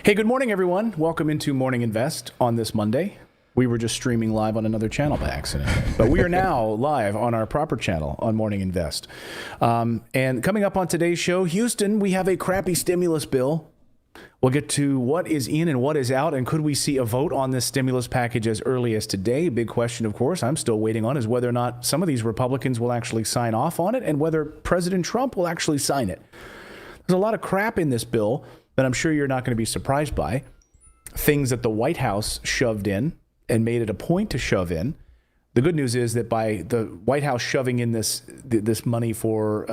Hey, good morning, everyone. Welcome into Morning Invest on this Monday. We were just streaming live on another channel by accident, but we are now live on our proper channel on Morning Invest. And coming up on today's show, Houston, we have a crappy stimulus bill. We'll get to what is in and what is out, and could we see a vote on this stimulus package as early as today? Big question, of course, I'm still waiting on is whether or not some of these Republicans will actually sign off on it and whether President Trump will actually sign it. There's a lot of crap in this bill that I'm sure you're not going to be surprised by. Things that the White House shoved in and made it a point to shove in. The good news is that by the White House shoving in this money for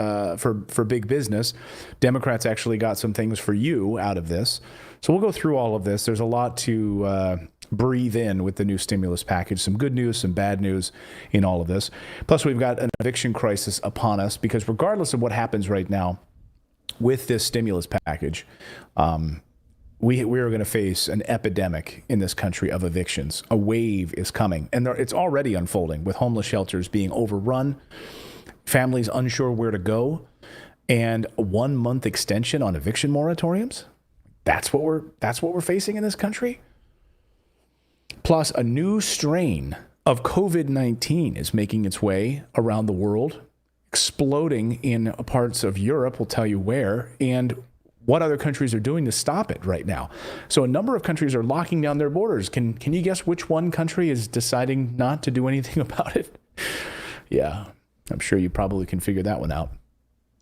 big business, Democrats actually got some things for you out of this. So we'll go through all of this. There's a lot to breathe in with the new stimulus package. Some good news, some bad news in all of this. Plus, we've got an eviction crisis upon us because regardless of what happens right now with this stimulus package, we are going to face an epidemic in this country of evictions. A wave is coming, and it's already unfolding with homeless shelters being overrun, families unsure where to go, and a 1-month extension on eviction moratoriums. That's what we're facing in this country. Plus, a new strain of COVID-19 is making its way around the world, exploding in parts of Europe. We'll tell you where, and what other countries are doing to stop it right now. So a number of countries are locking down their borders. Can you guess which one country is deciding not to do anything about it? Yeah, I'm sure you probably can figure that one out.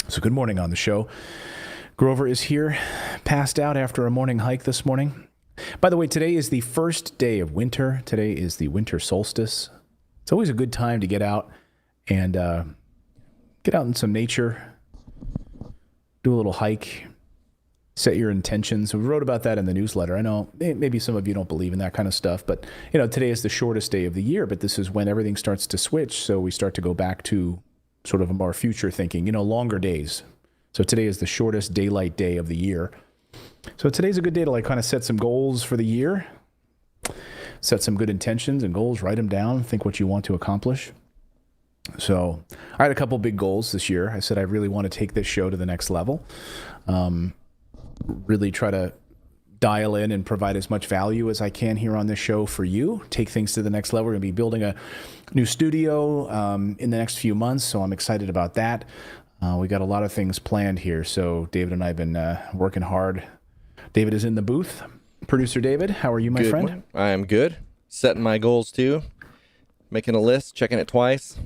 So good morning on the show. Grover is here, passed out after a morning hike this morning. By the way, today is the first day of winter. Today is the winter solstice. It's always a good time to get out and get out in some nature, do a little hike, set your intentions. We wrote about that in the newsletter. I know maybe some of you don't believe in that kind of stuff, but today is the shortest day of the year, but this is when everything starts to switch. So we start to go back to sort of a more future thinking, longer days. So today is the shortest daylight day of the year. So today's a good day to kind of set some goals for the year, set some good intentions and goals, write them down, think what you want to accomplish. So I had a couple big goals this year. I said I really want to take this show to the next level. Really try to dial in and provide as much value as I can here on this show for you. Take things to the next level. We're going to be building a new studio in the next few months, so I'm excited about that. We got a lot of things planned here, so David and I have been working hard. David is in the booth. Producer David, how are you, my friend? I am good. Setting my goals too. Making a list, checking it twice.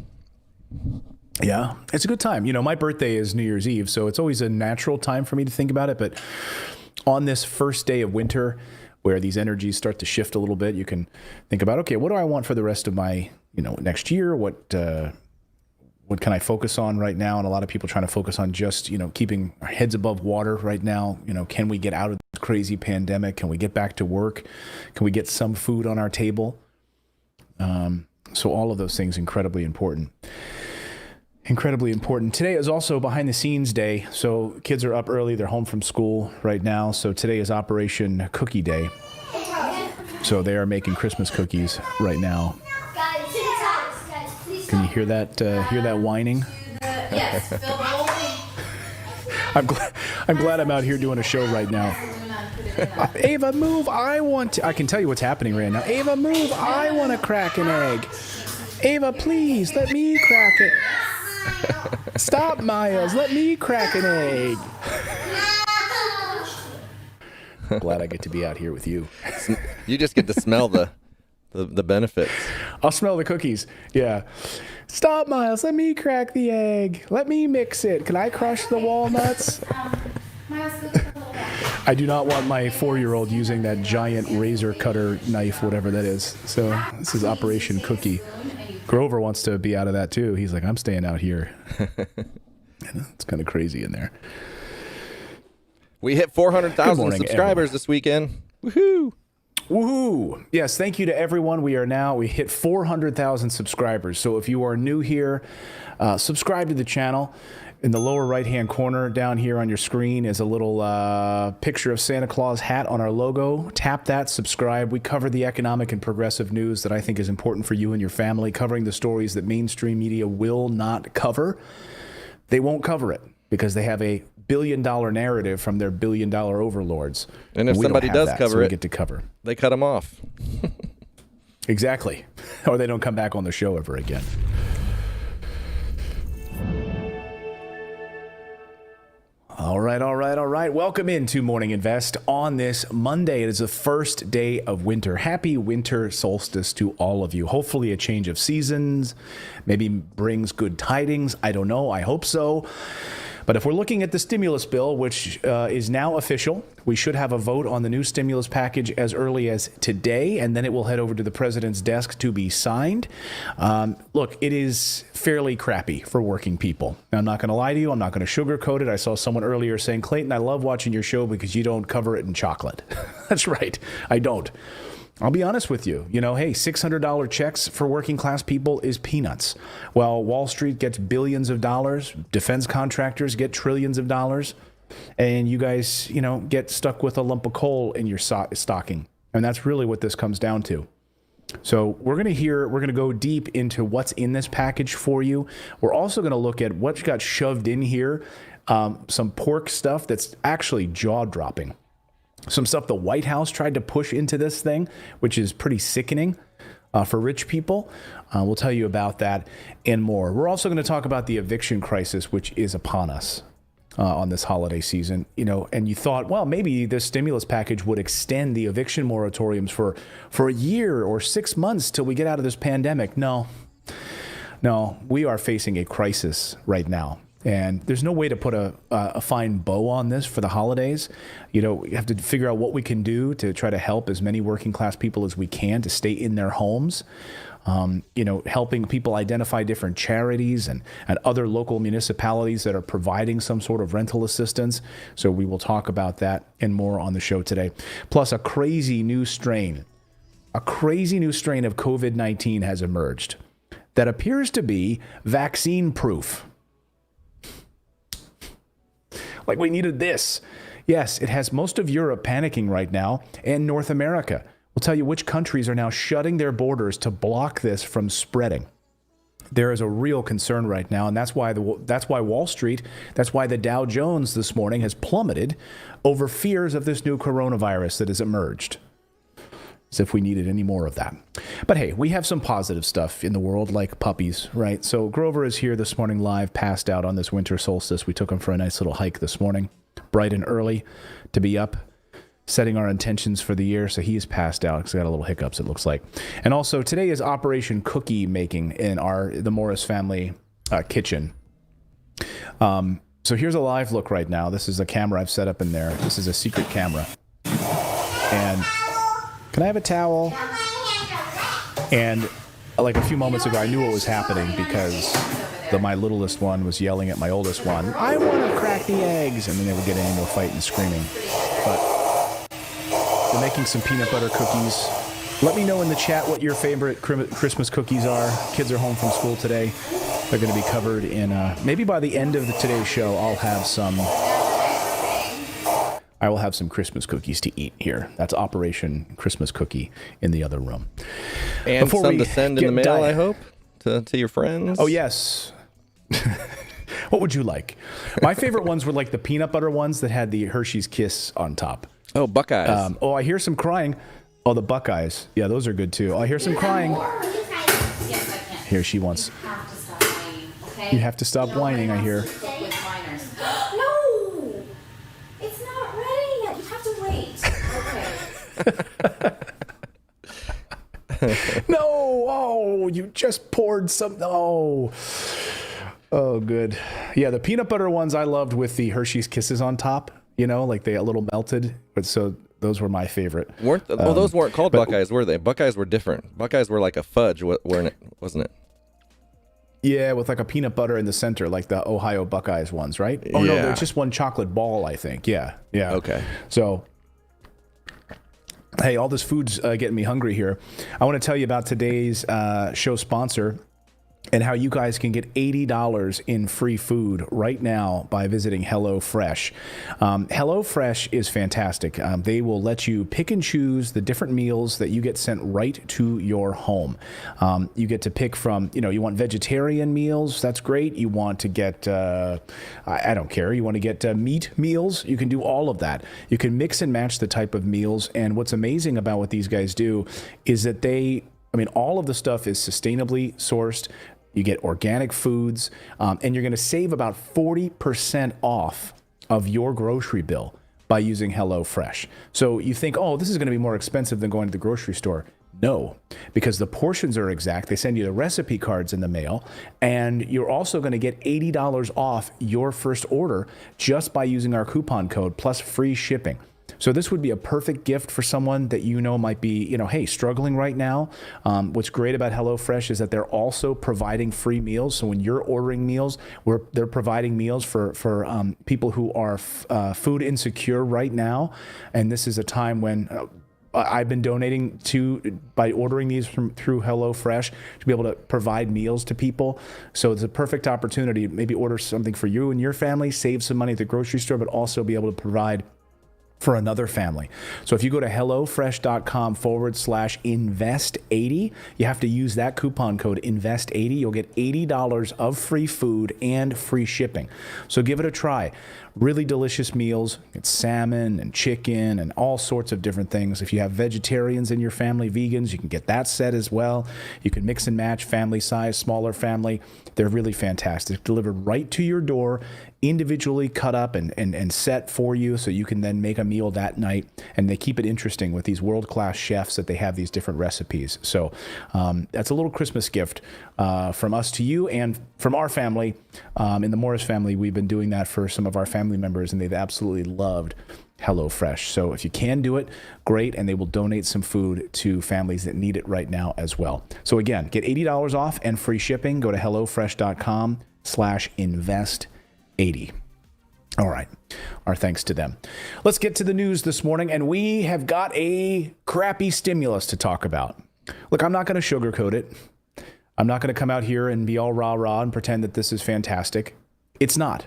Yeah, it's a good time. My birthday is New Year's Eve, so it's always a natural time for me to think about it. But on this first day of winter, where these energies start to shift a little bit, you can think about, okay, what do I want for the rest of my, next year? What can I focus on right now? And a lot of people trying to focus on just, keeping our heads above water right now. Can we get out of this crazy pandemic? Can we get back to work? Can we get some food on our table? So all of those things incredibly important. Incredibly important. Today is also behind the scenes day. So kids are up early. They're home from school right now. So today is Operation Cookie Day. So they are making Christmas cookies right now. Can you hear that? Hear that whining? Yes. I'm glad I'm out here doing a show right now. Ava, move! I can tell you what's happening right now. Ava, move! I want to crack an egg. Ava, please let me crack it. Stop, Miles. Let me crack an egg. Glad I get to be out here with you. You just get to smell the benefits. I'll smell the cookies. Yeah. Stop, Miles. Let me crack the egg. Let me mix it. Can I crush the walnuts? I do not want my 4-year-old using that giant razor cutter knife, whatever that is. So this is Operation Cookie. Grover wants to be out of that too. He's like, I'm staying out here. It's kind of crazy in there. We hit 400,000 subscribers this weekend. Woohoo! Woohoo! Yes, thank you to everyone. We hit 400,000 subscribers. So if you are new here, subscribe to the channel. In the lower right-hand corner down here on your screen is a little picture of Santa Claus hat on our logo. Tap that, subscribe. We cover the economic and progressive news that I think is important for you and your family, covering the stories that mainstream media will not cover. They won't cover it because they have a billion-dollar narrative from their billion-dollar overlords. And if we don't somebody have does that, cover so we it, get to cover. they cut them off. Exactly. Or they don't come back on the show ever again. All right. Welcome into Morning Invest on this Monday. It is the first day of winter. Happy winter solstice to all of you. Hopefully a change of seasons maybe brings good tidings. I don't know. I hope so. But if we're looking at the stimulus bill, which is now official, we should have a vote on the new stimulus package as early as today, and then it will head over to the president's desk to be signed. Look, it is fairly crappy for working people. Now, I'm not going to lie to you. I'm not going to sugarcoat it. I saw someone earlier saying, Clayton, I love watching your show because you don't cover it in chocolate. That's right. I don't. I'll be honest with you. You know, hey, $600 checks for working class people is peanuts. While Wall Street gets billions of dollars, defense contractors get trillions of dollars, and you guys, you know, get stuck with a lump of coal in your stocking. And that's really what this comes down to. So we're going to go deep into what's in this package for you. We're also going to look at what got shoved in here, some pork stuff that's actually jaw-dropping. Some stuff the White House tried to push into this thing, which is pretty sickening for rich people. We'll tell you about that and more. We're also going to talk about the eviction crisis, which is upon us on this holiday season. You know, and you thought, well, maybe this stimulus package would extend the eviction moratoriums for a year or 6 months till we get out of this pandemic. No, we are facing a crisis right now. And there's no way to put a fine bow on this for the holidays. You know, we have to figure out what we can do to try to help as many working class people as we can to stay in their homes. You know, helping people identify different charities and other local municipalities that are providing some sort of rental assistance. So we will talk about that and more on the show today. Plus a crazy new strain of COVID-19 has emerged that appears to be vaccine proof. Like we needed this. Yes, it has most of Europe panicking right now and North America. We'll tell you which countries are now shutting their borders to block this from spreading. There is a real concern right now, and that's why Wall Street, that's why the Dow Jones this morning has plummeted over fears of this new coronavirus that has emerged. As if we needed any more of that. But hey, we have some positive stuff in the world, like puppies, right? So Grover is here this morning live, passed out on this winter solstice. We took him for a nice little hike this morning, bright and early, to be up, setting our intentions for the year. So he is passed out because he got a little hiccups, it looks like. And also today is Operation Cookie Making in the Morris family kitchen. So here's a live look right now. This is a camera I've set up in there. This is a secret camera. And can I have a towel? And like a few moments ago, I knew what was happening because my littlest one was yelling at my oldest one, I want to crack the eggs. And then they were getting into a fight and screaming. But we're making some peanut butter cookies. Let me know in the chat what your favorite Christmas cookies are. Kids are home from school today. They're going to be covered in, maybe by the end of today's show, I will have some Christmas cookies to eat here. That's Operation Christmas Cookie in the other room. And some to send in the mail, I hope, to your friends. Oh, yes. What would you like? My favorite ones were like the peanut butter ones that had the Hershey's Kiss on top. Oh, Buckeyes. I hear some crying. Oh, the Buckeyes. Yeah, those are good too. I hear some crying. Yes, I can. Here she wants. You have to stop whining, okay? You have to stop whining, I hear. With whiners. No! It's not ready yet. You have to wait. Okay. No! Oh, you just poured some. Oh, good. Yeah, the peanut butter ones I loved with the Hershey's Kisses on top. You know, like they a little melted. But so those were my favorite. Those weren't called Buckeyes, were they? Buckeyes were different. Buckeyes were like a fudge, weren't it? Wasn't it? Yeah, with like a peanut butter in the center, like the Ohio Buckeyes ones, right? Oh, no, they're just one chocolate ball, I think. Yeah. Okay. So, hey, all this food's getting me hungry here. I want to tell you about today's show sponsor, and how you guys can get $80 in free food right now by visiting HelloFresh. HelloFresh is fantastic. They will let you pick and choose the different meals that you get sent right to your home. You get to pick from, you want vegetarian meals, that's great. You want to get, I don't care, you want to get meat meals, you can do all of that. You can mix and match the type of meals, and what's amazing about what these guys do is that all of the stuff is sustainably sourced. You get organic foods, and you're going to save about 40% off of your grocery bill by using HelloFresh. So you think, oh, this is going to be more expensive than going to the grocery store. No, because the portions are exact. They send you the recipe cards in the mail, and you're also going to get $80 off your first order just by using our coupon code plus free shipping. So this would be a perfect gift for someone that might be, hey, struggling right now. What's great about HelloFresh is that they're also providing free meals. So when you're ordering meals, they're providing meals for people who are food insecure right now. And this is a time when I've been donating by ordering these through HelloFresh to be able to provide meals to people. So it's a perfect opportunity. Maybe order something for you and your family, save some money at the grocery store, but also be able to provide for another family. So if you go to HelloFresh.com/invest80, you have to use that coupon code invest80. You'll get $80 of free food and free shipping. So give it a try. Really delicious meals. It's salmon and chicken and all sorts of different things. If you have vegetarians in your family, vegans, you can get that set as well. You can mix and match family size, smaller family. They're really fantastic. Delivered right to your door, individually cut up and set for you so you can then make a meal that night. And they keep it interesting with these world-class chefs that they have these different recipes. So that's a little Christmas gift from us to you and from our family. In the Morris family, we've been doing that for some of our family members, and they've absolutely loved HelloFresh. So if you can do it, great, and they will donate some food to families that need it right now as well. So again, get $80 off and free shipping. Go to HelloFresh.com/invest80. All right. Our thanks to them. Let's get to the news this morning, and we have got a crappy stimulus to talk about. Look, I'm not going to sugarcoat it. I'm not going to come out here and be all rah-rah and pretend that this is fantastic. It's not.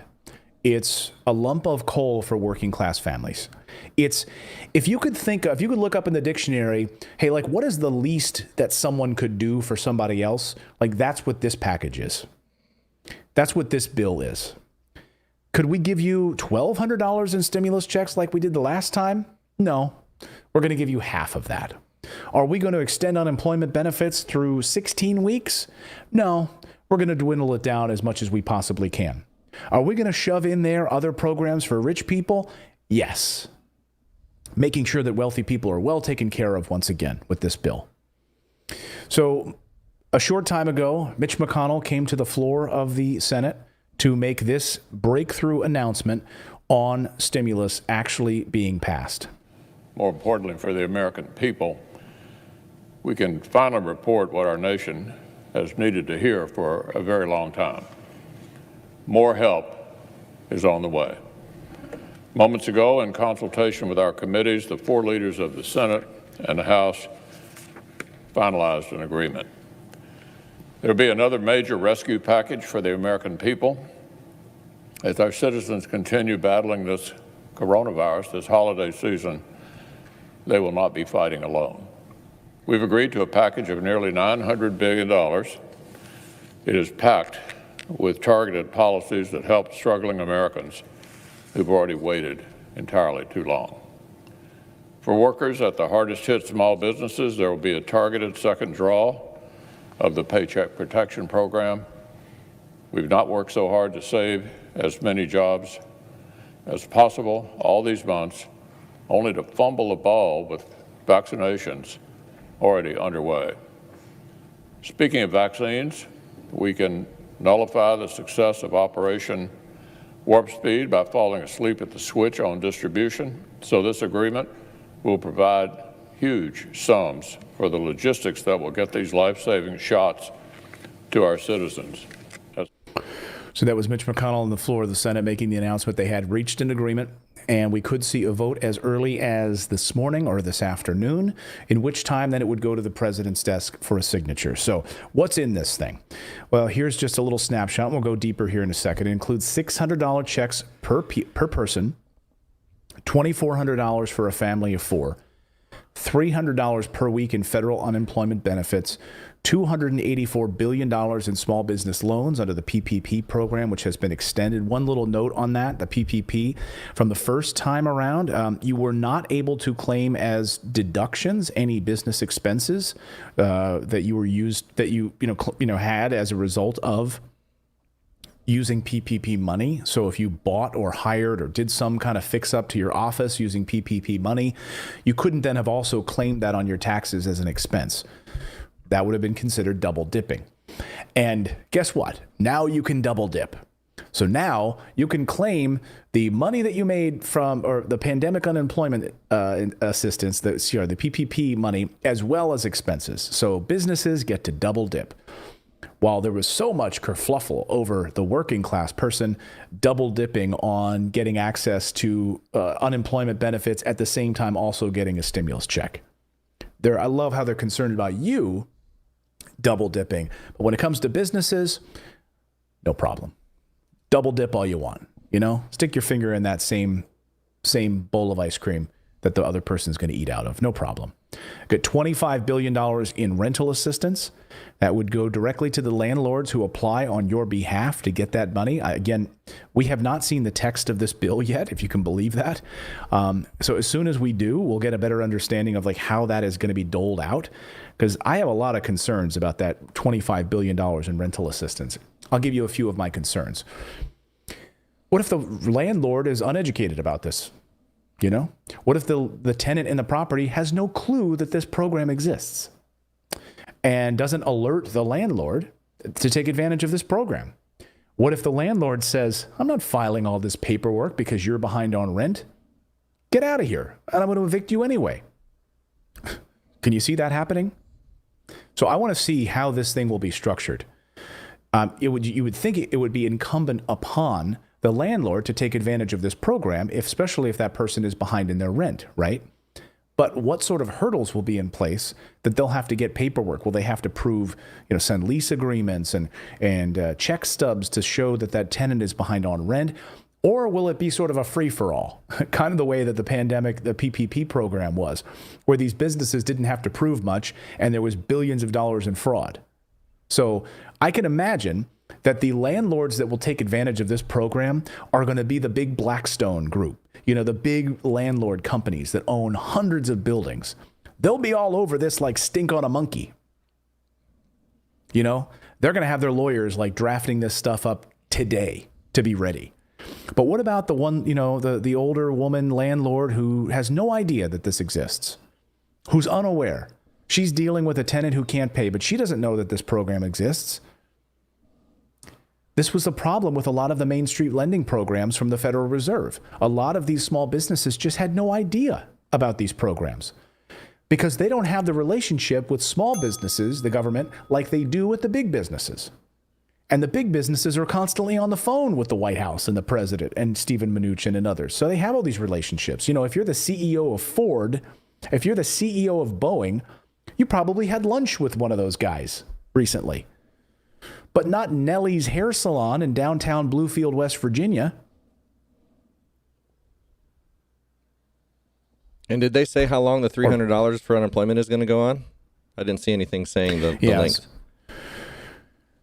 It's a lump of coal for working class families. If you could look up in the dictionary, hey, like, what is the least that someone could do for somebody else? Like, that's what this package is. That's what this bill is. Could we give you $1,200 in stimulus checks like we did the last time? No. We're going to give you half of that. Are we going to extend unemployment benefits through 16 weeks? No. We're going to dwindle it down as much as we possibly can. Are we going to shove in there other programs for rich people? Yes. Making sure that wealthy people are well taken care of once again with this bill. So a short time ago, Mitch McConnell came to the floor of the Senate to make this breakthrough announcement on stimulus actually being passed. More importantly for the American people, we can finally report what our nation has needed to hear for a very long time. More help is on the way. Moments ago, in consultation with our committees, the four leaders of the Senate and the House finalized an agreement. There will be another major rescue package for the American people. As our citizens continue battling this coronavirus this holiday season, they will not be fighting alone. We've agreed to a package of nearly $900 billion. It is packed with targeted policies that help struggling Americans who've already waited entirely too long. For workers at the hardest hit small businesses, there will be a targeted second draw of the Paycheck Protection Program. We've not worked so hard to save as many jobs as possible all these months, only to fumble the ball with vaccinations already underway. Speaking of vaccines, we can nullify the success of Operation Warp Speed by falling asleep at the switch on distribution. So this agreement will provide huge sums for the logistics that will get these life-saving shots to our citizens. So that was Mitch McConnell on the floor of the Senate making the announcement they had reached an agreement And we could see a vote as early as this morning or this afternoon, in which time then it would go to the president's desk for a signature. So what's in this thing? Well, here's just a little snapshot. We'll go deeper here in a second. It includes $600 checks per person, $2,400 for a family of 4, $300 per week in federal unemployment benefits, $284 billion in small business loans under the PPP program, which has been extended. One little note on that, the PPP, from the first time around, you were not able to claim as deductions any business expenses that you had as a result of using PPP money. So if you bought or hired or did some kind of fix up to your office using PPP money, you couldn't then have also claimed that on your taxes as an expense. That would have been considered double dipping. And guess what? Now you can double dip. So now you can claim the money that you made from or the pandemic unemployment assistance, the PPP money, as well as expenses. So businesses get to double dip. While there was so much kerfluffle over the working class person double dipping on getting access to unemployment benefits at the same time also getting a stimulus check. I love how they're concerned about you double dipping. But when it comes to businesses, no problem. Double dip all you want. Stick your finger in that same bowl of ice cream that the other person's going to eat out of. No problem. Got $25 billion in rental assistance. That would go directly to the landlords who apply on your behalf to get that money. Again, we have not seen the text of this bill yet, if you can believe that. So as soon as we do, we'll get a better understanding of how that is going to be doled out. Because I have a lot of concerns about that $25 billion in rental assistance. I'll give you a few of my concerns. What if the landlord is uneducated about this? What if the tenant in the property has no clue that this program exists and doesn't alert the landlord to take advantage of this program? What if the landlord says, I'm not filing all this paperwork because you're behind on rent? Get out of here, and I'm going to evict you anyway. Can you see that happening? So I want to see how this thing will be structured. You would think it would be incumbent upon the landlord to take advantage of this program, especially if that person is behind in their rent, right? But what sort of hurdles will be in place that they'll have to get paperwork? Will they have to prove, send lease agreements and check stubs to show that tenant is behind on rent? Or will it be sort of a free-for-all, kind of the way that the PPP program was, where these businesses didn't have to prove much and there was billions of dollars in fraud? So I can imagine that the landlords that will take advantage of this program are going to be the big Blackstone group, the big landlord companies that own hundreds of buildings. They'll be all over this like stink on a monkey. They're going to have their lawyers drafting this stuff up today to be ready. But what about the one, the older woman landlord who has no idea that this exists, who's unaware? She's dealing with a tenant who can't pay, but she doesn't know that this program exists. This was the problem with a lot of the Main Street lending programs from the Federal Reserve. A lot of these small businesses just had no idea about these programs because they don't have the relationship with small businesses, the government, like they do with the big businesses. And the big businesses are constantly on the phone with the White House and the president and Steven Mnuchin and others. So they have all these relationships. If you're the CEO of Ford, if you're the CEO of Boeing, you probably had lunch with one of those guys recently. But not Nellie's Hair Salon in downtown Bluefield, West Virginia. And did they say how long the $300 for unemployment is going to go on? I didn't see anything saying the length.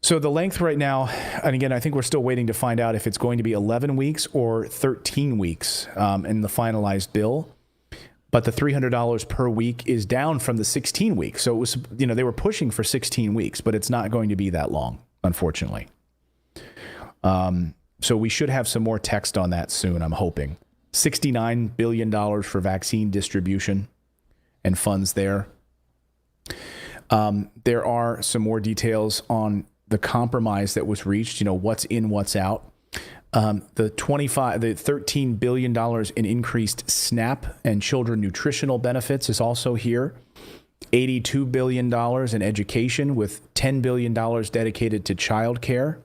So the length right now, and again, I think we're still waiting to find out if it's going to be 11 weeks or 13 weeks in the finalized bill. But the $300 per week is down from the 16 weeks. So it was, they were pushing for 16 weeks, but it's not going to be that long, unfortunately. So we should have some more text on that soon, I'm hoping. $69 billion for vaccine distribution and funds there. There are some more details on the compromise that was reached, what's in, what's out. The $13 billion in increased SNAP and children nutritional benefits is also here. $82 billion in education with $10 billion dedicated to child care.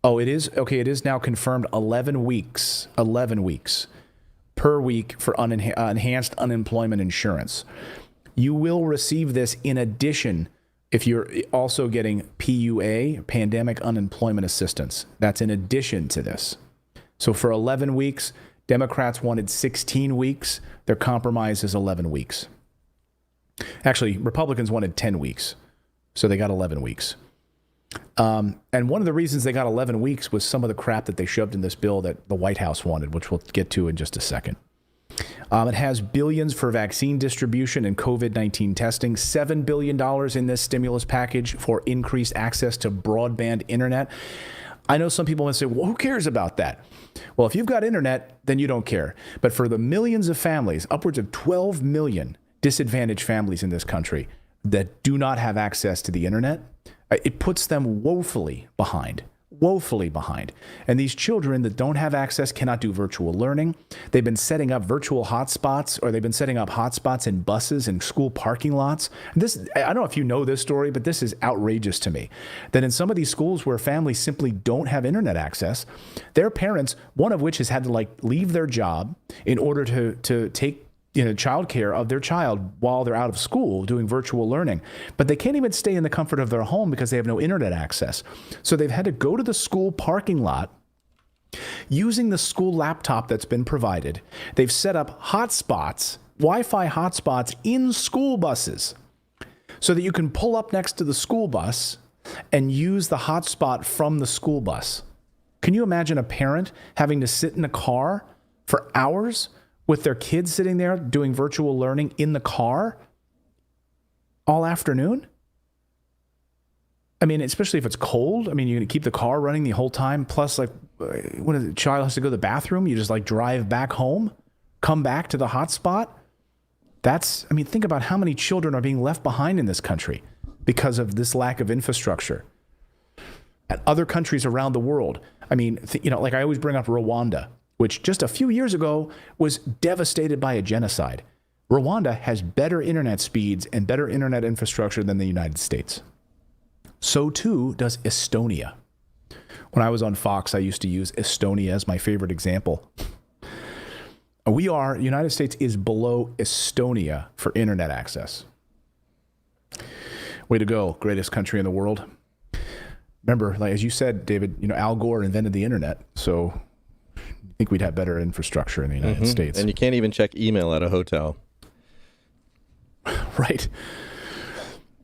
Oh, it is? Okay, it is now confirmed 11 weeks. 11 weeks. per week for enhanced unemployment insurance. You will receive this in addition if you're also getting PUA, Pandemic Unemployment Assistance. That's in addition to this. So for 11 weeks, Democrats wanted 16 weeks. Their compromise is 11 weeks. Actually, Republicans wanted 10 weeks. So they got 11 weeks. And one of the reasons they got 11 weeks was some of the crap that they shoved in this bill that the White House wanted, which we'll get to in just a second. It has billions for vaccine distribution and COVID-19 testing, $7 billion in this stimulus package for increased access to broadband internet. I know some people might say, well, who cares about that? Well, if you've got internet, then you don't care. But for the millions of families, upwards of 12 million disadvantaged families in this country that do not have access to the internet, it puts them woefully behind. And these children that don't have access cannot do virtual learning. They've been setting up virtual hotspots, or they've been setting up hotspots in buses and school parking lots. And this, I don't know if you know this story, but this is outrageous to me. That in some of these schools where families simply don't have internet access, their parents, one of which has had to leave their job in order to take childcare of their child while they're out of school doing virtual learning. But they can't even stay in the comfort of their home because they have no internet access. So they've had to go to the school parking lot using the school laptop that's been provided. They've set up hotspots, Wi-Fi hotspots in school buses so that you can pull up next to the school bus and use the hotspot from the school bus. Can you imagine a parent having to sit in a car for hours with their kids sitting there doing virtual learning in the car all afternoon? I mean, especially if it's cold. I mean, you're going to keep the car running the whole time. Plus, when the child has to go to the bathroom, you just drive back home, come back to the hotspot. Think about how many children are being left behind in this country because of this lack of infrastructure. And other countries around the world, I always bring up Rwanda, which just a few years ago was devastated by a genocide. Rwanda has better internet speeds and better internet infrastructure than the United States. So too does Estonia. When I was on Fox, I used to use Estonia as my favorite example. The United States is below Estonia for internet access. Way to go, greatest country in the world. Remember, as you said, David, Al Gore invented the internet, so I think we'd have better infrastructure in the United States. And you can't even check email at a hotel. Right.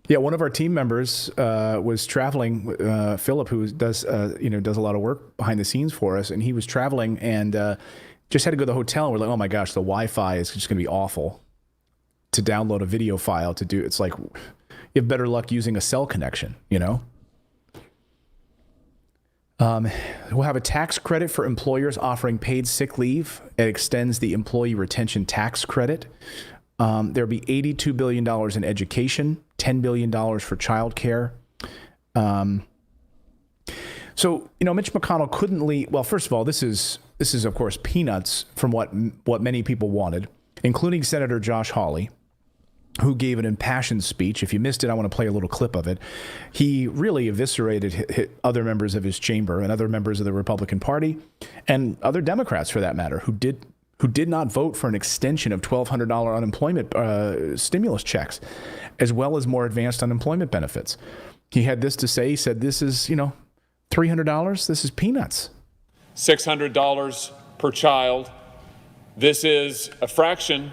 Yeah, one of our team members was traveling, Philip, who does a lot of work behind the scenes for us, and he was traveling and just had to go to the hotel. And we're like, oh my gosh, the Wi-Fi is just going to be awful to download a video file to do. It's like you have better luck using a cell connection, We'll have a tax credit for employers offering paid sick leave. It extends the employee retention tax credit. There'll be $82 billion in education, $10 billion for childcare. So, Mitch McConnell couldn't leave. Well, first of all, this is of course peanuts from what many people wanted, including Senator Josh Hawley, who gave an impassioned speech. If you missed it, I want to play a little clip of it. He really eviscerated other members of his chamber and other members of the Republican Party and other Democrats, for that matter, who did not vote for an extension of $1,200 unemployment stimulus checks, as well as more advanced unemployment benefits. He had this to say. He said, this is, $300. This is peanuts. $600 per child. This is a fraction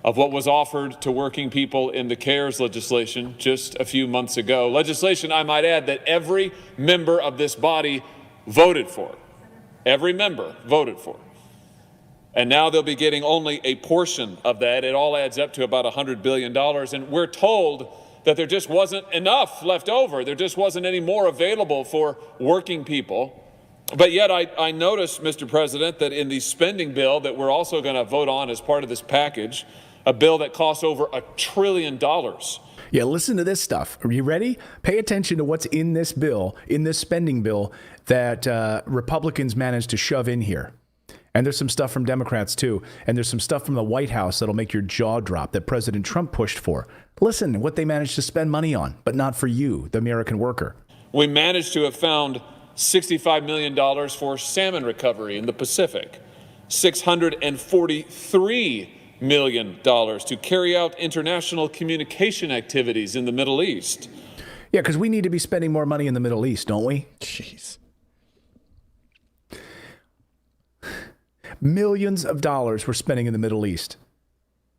of what was offered to working people in the CARES legislation just a few months ago. Legislation, I might add, that every member of this body voted for. Every member voted for. And now they'll be getting only a portion of that. It all adds up to about $100 billion. And we're told that there just wasn't enough left over. There just wasn't any more available for working people. But yet I noticed, Mr. President, that in the spending bill that we're also going to vote on as part of this package, a bill that costs over $1 trillion. Yeah, listen to this stuff. Are you ready? Pay attention to what's in this bill, in this spending bill that Republicans managed to shove in here. And there's some stuff from Democrats, too. And there's some stuff from the White House that'll make your jaw drop that President Trump pushed for. Listen, what they managed to spend money on, but not for you, the American worker. We managed to have found $65 million for salmon recovery in the Pacific. $643 million to carry out international communication activities in the Middle East. Yeah, because we need to be spending more money in the Middle East, don't we? Jeez. Millions of dollars we're spending in the Middle East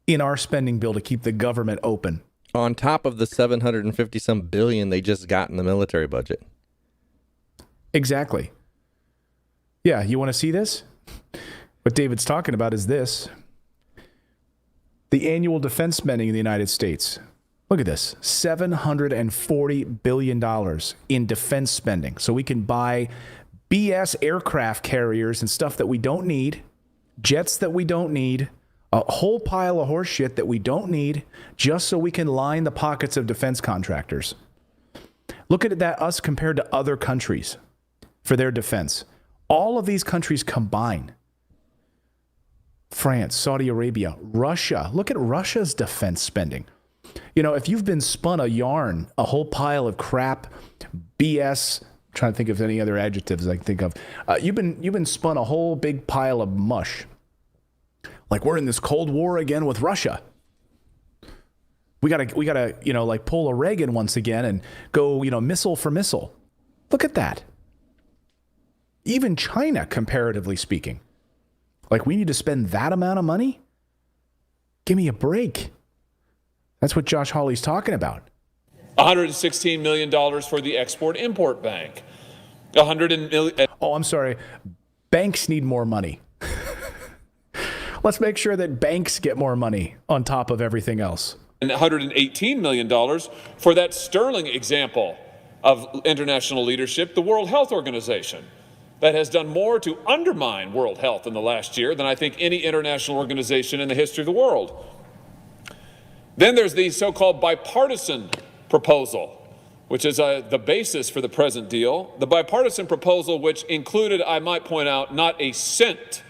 in our spending bill to keep the government open. On top of the 750 some billion they just got in the military budget. Exactly. Yeah, you want to see this? What David's talking about is this. The annual defense spending in the United States. Look at this. $740 billion in defense spending. So we can buy BS aircraft carriers and stuff that we don't need, jets that we don't need, a whole pile of horse shit that we don't need, just so we can line the pockets of defense contractors. Look at that, us compared to other countries for their defense. All of these countries combine. France, Saudi Arabia, Russia. Look at Russia's defense spending. You know, if you've been spun a yarn, a whole pile of crap, BS, trying to think of any other adjectives I can think of. You've been spun a whole big pile of mush. Like we're in this Cold War again with Russia. We gotta, you know, like pull a Reagan once again and go, you know, missile for missile. Look at that. Even China, comparatively speaking. Like we need to spend that amount of money? Give me a break. That's what Josh Hawley's talking about. $116 million for the Export-Import Bank. Oh, I'm sorry. Banks need more money. Let's make sure that banks get more money on top of everything else. And $118 million for that sterling example of international leadership, the World Health Organization, that has done more to undermine world health in the last year than I think any international organization in the history of the world. Then there's the so-called Bipartisan Proposal, which is the basis for the present deal. The Bipartisan Proposal, which included, I might point out, not a cent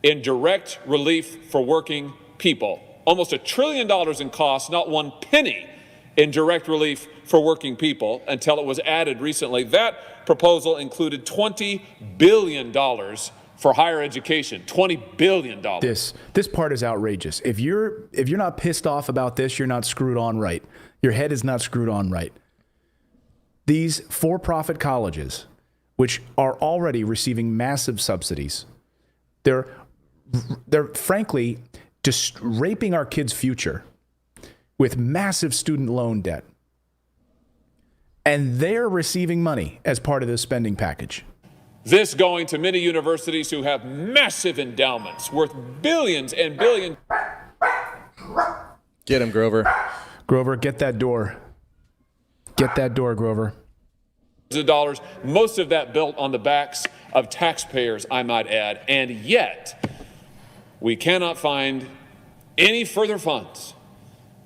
in direct relief for working people. Almost $1 trillion in costs, not one penny in direct relief for working people until it was added recently. That proposal included $20 billion for higher education. $20 billion. This part is outrageous. If you're not pissed off about this, you're not screwed on right. Your head is not screwed on right. These for-profit colleges, which are already receiving massive subsidies, they're frankly just raping our kids' future with massive student loan debt. And they're receiving money as part of this spending package. This going to many universities who have massive endowments worth billions and billions. Get him, Grover. Grover, get that door. Get that door, Grover. Of dollars, most of that built on the backs of taxpayers, I might add, and yet we cannot find any further funds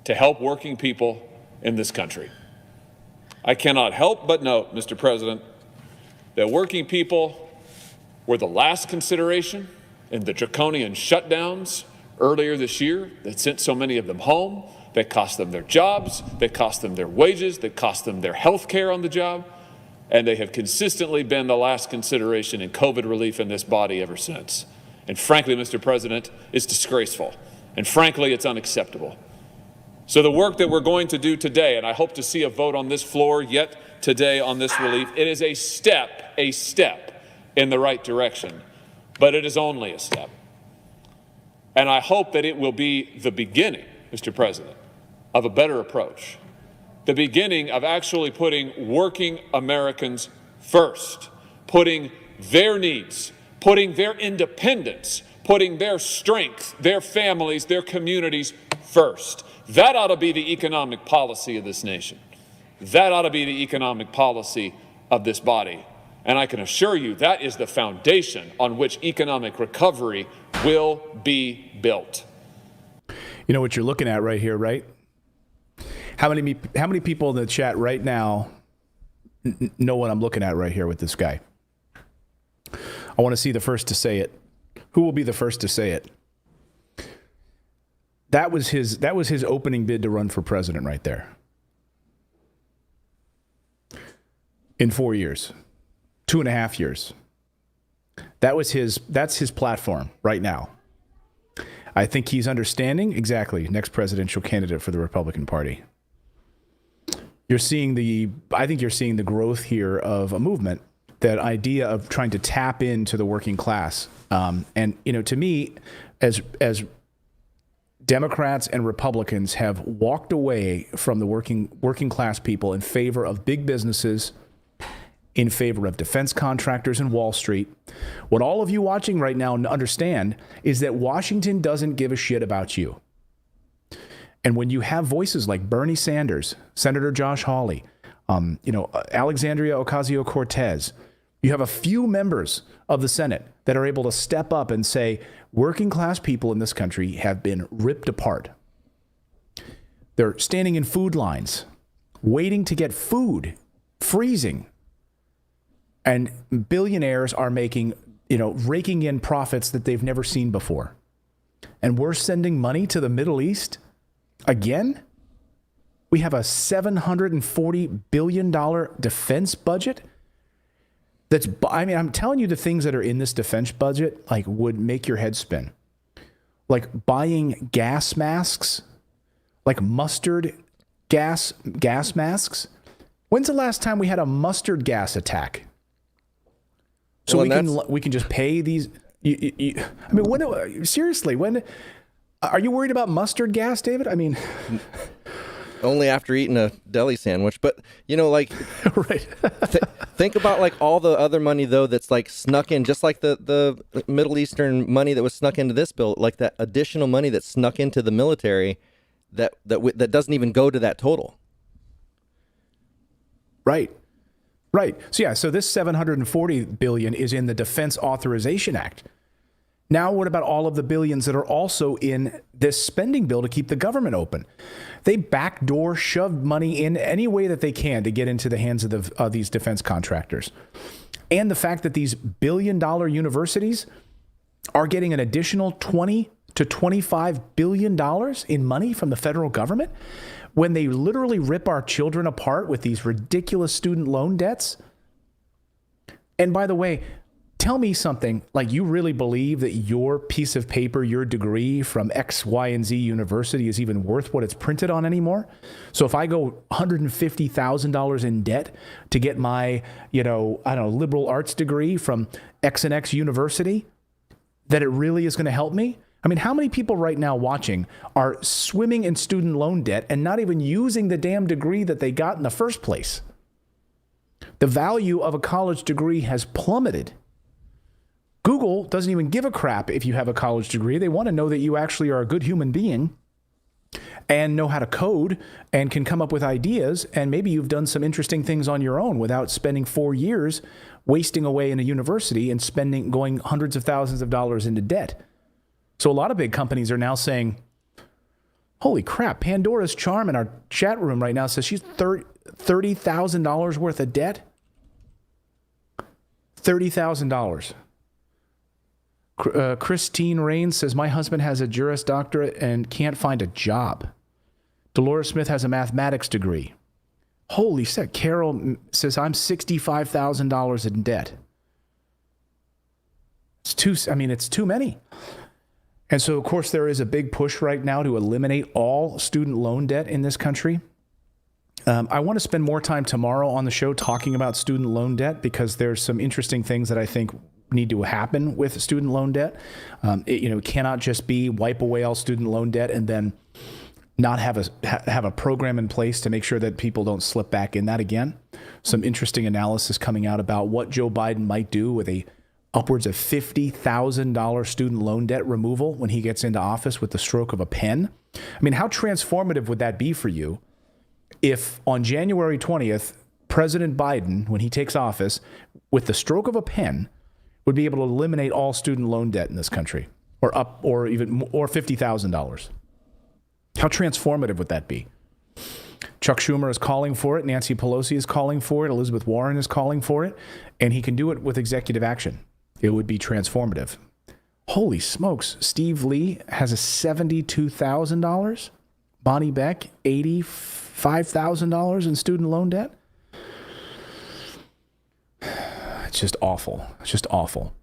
to help working people in this country. I cannot help but note, Mr. President, that working people were the last consideration in the draconian shutdowns earlier this year that sent so many of them home, that cost them their jobs, that cost them their wages, that cost them their health care on the job, and they have consistently been the last consideration in COVID relief in this body ever since. And frankly, Mr. President, it's disgraceful. And frankly, it's unacceptable. So the work that we're going to do today, and I hope to see a vote on this floor yet today on this relief, it is a step in the right direction, but it is only a step. And I hope that it will be the beginning, Mr. President, of a better approach, the beginning of actually putting working Americans first, putting their needs, putting their independence, putting their strength, their families, their communities first. That ought to be the economic policy of this nation. That ought to be the economic policy of this body. And I can assure you that is the foundation on which economic recovery will be built. You know what you're looking at right here, right? How many people in the chat right now know what I'm looking at right here with this guy? I want to see the first to say it. Who will be the first to say it? That was his opening bid to run for president right there. In 4 years, 2.5 years. That's his platform right now. I think he's understanding exactly next presidential candidate for the Republican Party. I think you're seeing the growth here of a movement, that idea of trying to tap into the working class. And, to me, as Democrats and Republicans have walked away from the working class people in favor of big businesses, in favor of defense contractors and Wall Street, what all of you watching right now understand is that Washington doesn't give a shit about you. And when you have voices like Bernie Sanders, Senator Josh Hawley, Alexandria Ocasio-Cortez, you have a few members of the Senate that are able to step up and say, working class people in this country have been ripped apart. They're standing in food lines, waiting to get food, freezing. And billionaires are making, raking in profits that they've never seen before. And we're sending money to the Middle East again? We have a $740 billion defense budget. I'm telling you, the things that are in this defense budget, would make your head spin. Like buying gas masks, like mustard gas masks. When's the last time we had a mustard gas attack? So we can just pay these. Seriously, when are you worried about mustard gas, David? Only after eating a deli sandwich, but right. Think about all the other money though that's snuck in, just like the Middle Eastern money that was snuck into this bill, like that additional money that's snuck into the military that doesn't even go to that total. Right. So this $740 billion is in the Defense Authorization Act. Now, what about all of the billions that are also in this spending bill to keep the government open? They backdoor shoved money in any way that they can to get into the hands of these defense contractors. And the fact that these billion-dollar universities are getting an additional $20 to $25 billion in money from the federal government, when they literally rip our children apart with these ridiculous student loan debts. And by the way, tell me something, you really believe that your piece of paper, your degree from X, Y, and Z university is even worth what it's printed on anymore? So if I go $150,000 in debt to get my, liberal arts degree from X and X university, that it really is going to help me? How many people right now watching are swimming in student loan debt and not even using the damn degree that they got in the first place? The value of a college degree has plummeted. Google doesn't even give a crap if you have a college degree. They want to know that you actually are a good human being and know how to code and can come up with ideas, and maybe you've done some interesting things on your own without spending 4 years wasting away in a university and going hundreds of thousands of dollars into debt. So a lot of big companies are now saying, holy crap, Pandora's Charm in our chat room right now says she's $30,000 worth of debt. $30,000. Christine Rains says, my husband has a Juris Doctorate and can't find a job. Dolores Smith has a mathematics degree. Holy shit. Carol says, I'm $65,000 in debt. It's too many. And so, of course, there is a big push right now to eliminate all student loan debt in this country. I want to spend more time tomorrow on the show talking about student loan debt, because there's some interesting things that I think need to happen with student loan debt. It cannot just be wipe away all student loan debt and then not have a program in place to make sure that people don't slip back in that again. Some interesting analysis coming out about what Joe Biden might do with upwards of $50,000 student loan debt removal when he gets into office with the stroke of a pen. How transformative would that be for you if on January 20th, President Biden, when he takes office, with the stroke of a pen, would be able to eliminate all student loan debt in this country, or $50,000? How transformative would that be? Chuck Schumer is calling for it. Nancy Pelosi is calling for it. Elizabeth Warren is calling for it. And he can do it with executive action. It would be transformative. Holy smokes. Steve Lee has a $72,000. Bonnie Beck, $85,000 in student loan debt. It's just awful. It's just awful.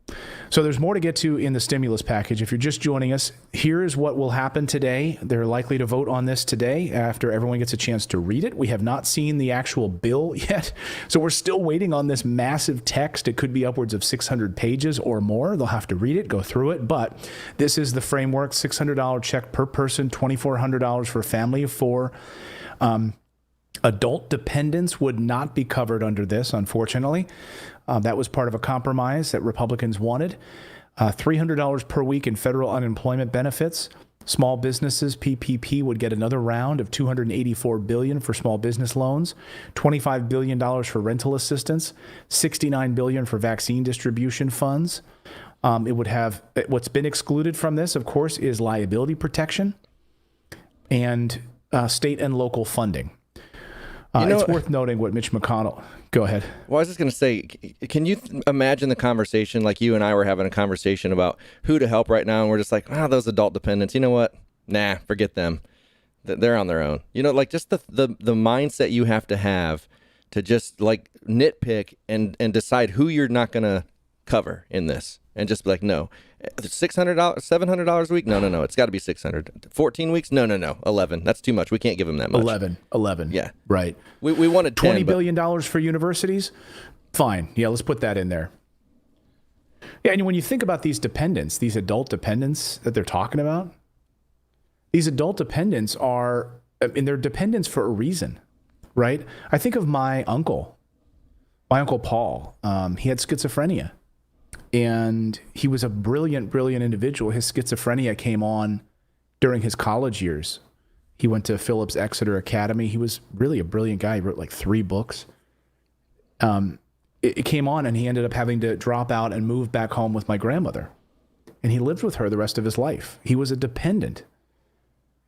So there's more to get to in the stimulus package. If you're just joining us, here's what will happen today. They're likely to vote on this today after everyone gets a chance to read it. We have not seen the actual bill yet, so we're still waiting on this massive text. It could be upwards of 600 pages or more. They'll have to read it, go through it, but this is the framework: $600 check per person, $2,400 for a family of four. Adult dependents would not be covered under this, unfortunately. That was part of a compromise that Republicans wanted. $300 per week in federal unemployment benefits. Small businesses, PPP, would get another round of $284 billion for small business loans, $25 billion for rental assistance, $69 billion for vaccine distribution funds. It would have, what's been excluded from this, of course, is liability protection and state and local funding. It's worth noting what Mitch McConnell... Go ahead. Well, I was just going to say, can you imagine the conversation, like you and I were having a conversation about who to help right now, and we're just like, those adult dependents, you know what? Nah, forget them. They're on their own. You know, like just the mindset you have to just like nitpick and decide who you're not going to cover in this, and just be like, no. $600, $700 a week? No. It's got to be 600. 14 weeks? No. 11. That's too much. We can't give them that much. 11. Yeah. Right. We wanted 10. $20 billion for universities? Fine. Yeah, let's put that in there. Yeah, and when you think about these dependents, these adult dependents that they're talking about, these adult dependents they're dependents for a reason, right? I think of my uncle Paul. He had schizophrenia. And he was a brilliant individual. His schizophrenia came on during his college years. He went to Phillips Exeter Academy. He was really a brilliant guy. He wrote like 3 books. It came on, and he ended up having to drop out and move back home with my grandmother. And he lived with her the rest of his life. He was a dependent.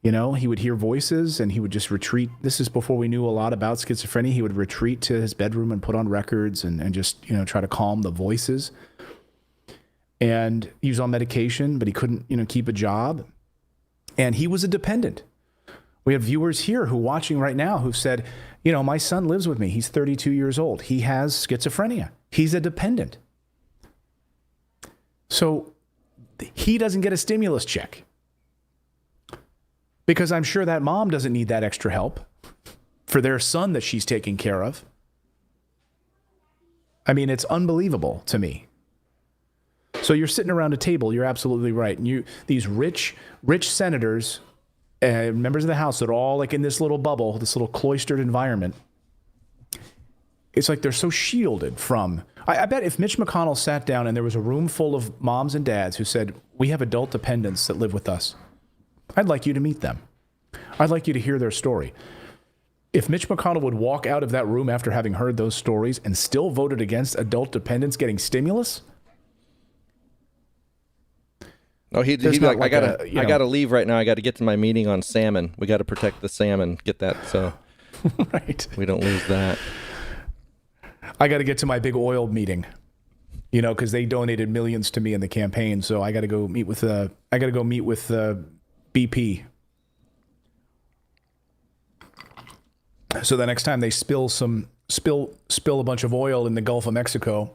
You know, he would hear voices, and he would just retreat. This is before we knew a lot about schizophrenia. He would retreat to his bedroom and put on records and just, try to calm the voices. And he was on medication, but he couldn't, keep a job. And he was a dependent. We have viewers here who are watching right now who've said, my son lives with me. He's 32 years old. He has schizophrenia. He's a dependent. So he doesn't get a stimulus check because I'm sure that mom doesn't need that extra help for their son that she's taking care of. I mean, it's unbelievable to me. So you're sitting around a table. You're absolutely right. And these rich senators, members of the House, that are all like in this little bubble, this little cloistered environment. It's like they're so shielded from. I bet if Mitch McConnell sat down and there was a room full of moms and dads who said, "We have adult dependents that live with us. I'd like you to meet them. I'd like you to hear their story." If Mitch McConnell would walk out of that room after having heard those stories and still voted against adult dependents getting stimulus. Oh, he'd be like, I gotta leave right now. I got to get to my meeting on salmon. We got to protect the salmon. Get that so right. We don't lose that. I got to get to my big oil meeting, because they donated millions to me in the campaign. So I got to go meet with BP. So the next time they spill a bunch of oil in the Gulf of Mexico,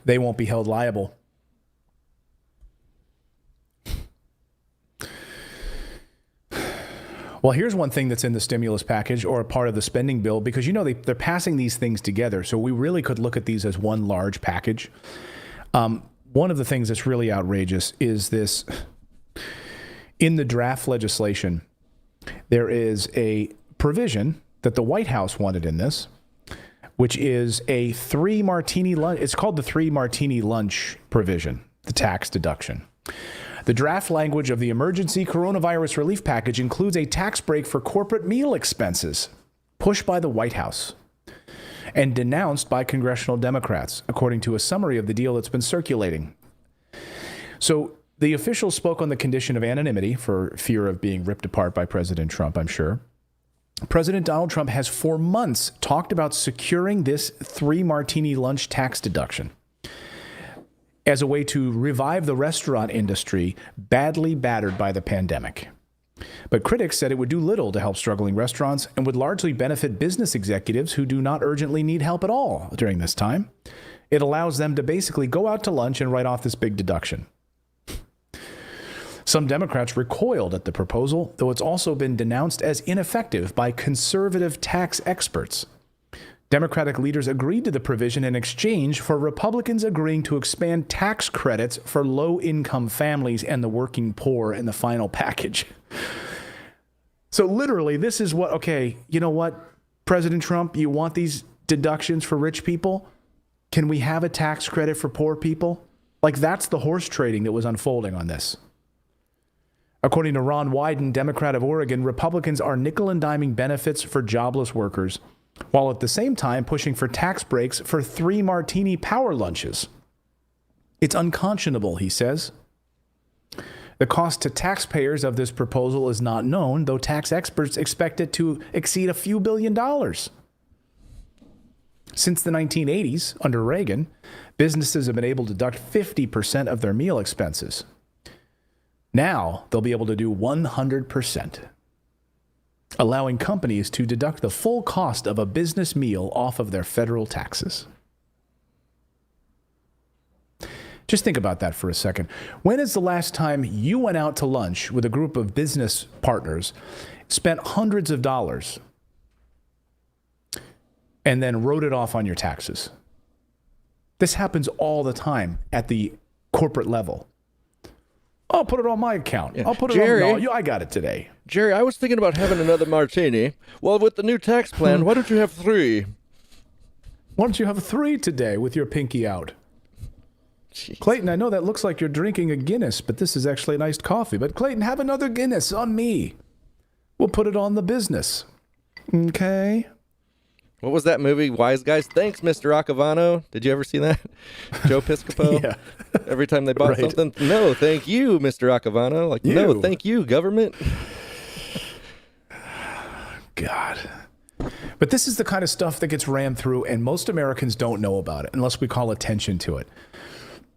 they won't be held liable. Well, here's one thing that's in the stimulus package or a part of the spending bill, because they're passing these things together. So we really could look at these as one large package. One of the things that's really outrageous is this. In the draft legislation, there is a provision that the White House wanted in this, which is a 3 martini lunch. It's called the 3 martini lunch provision, the tax deduction. The draft language of the emergency coronavirus relief package includes a tax break for corporate meal expenses, pushed by the White House and denounced by congressional Democrats, according to a summary of the deal that's been circulating. So the officials spoke on the condition of anonymity for fear of being ripped apart by President Trump, I'm sure. President Donald Trump has for months talked about securing this 3 martini lunch tax deduction as a way to revive the restaurant industry badly battered by the pandemic. But critics said it would do little to help struggling restaurants and would largely benefit business executives who do not urgently need help at all during this time. it allows them to basically go out to lunch and write off this big deduction. Some Democrats recoiled at the proposal, though it's also been denounced as ineffective by conservative tax experts. Democratic leaders agreed to the provision in exchange for Republicans agreeing to expand tax credits for low-income families and the working poor in the final package. So literally, this is what, okay, you know what, President Trump, you want these deductions for rich people? Can we have a tax credit for poor people? Like, that's the horse trading that was unfolding on this. According to Ron Wyden, Democrat of Oregon, Republicans are nickel and diming benefits for jobless workers, while at the same time pushing for tax breaks for 3 martini power lunches. It's unconscionable, he says. The cost to taxpayers of this proposal is not known, though tax experts expect it to exceed a few $1 billion. Since the 1980s, under Reagan, businesses have been able to deduct 50% of their meal expenses. Now they'll be able to do 100%, allowing companies to deduct the full cost of a business meal off of their federal taxes. Just think about that for a second. When is the last time you went out to lunch with a group of business partners, spent hundreds of dollars, and then wrote it off on your taxes? This happens all the time at the corporate level. I'll put it on my account. Yeah. I'll put it Jerry, on. No, I got it today. Jerry, I was thinking about having another martini. Well, with the new tax plan, why don't you have 3? Why don't you have 3 today with your pinky out? Jeez. Clayton, I know that looks like you're drinking a Guinness, but this is actually an iced coffee. But Clayton, have another Guinness on me. We'll put it on the business. Okay? What was that movie, Wise Guys? Thanks, Mr. Accavano. Did you ever see that? Joe Piscopo? Yeah. Every time they bought Right. something, no, thank you, Mr. Accavano. Like, no, You. thank you, government. God. But this is the kind of stuff that gets rammed through, and most Americans don't know about it unless we call attention to it.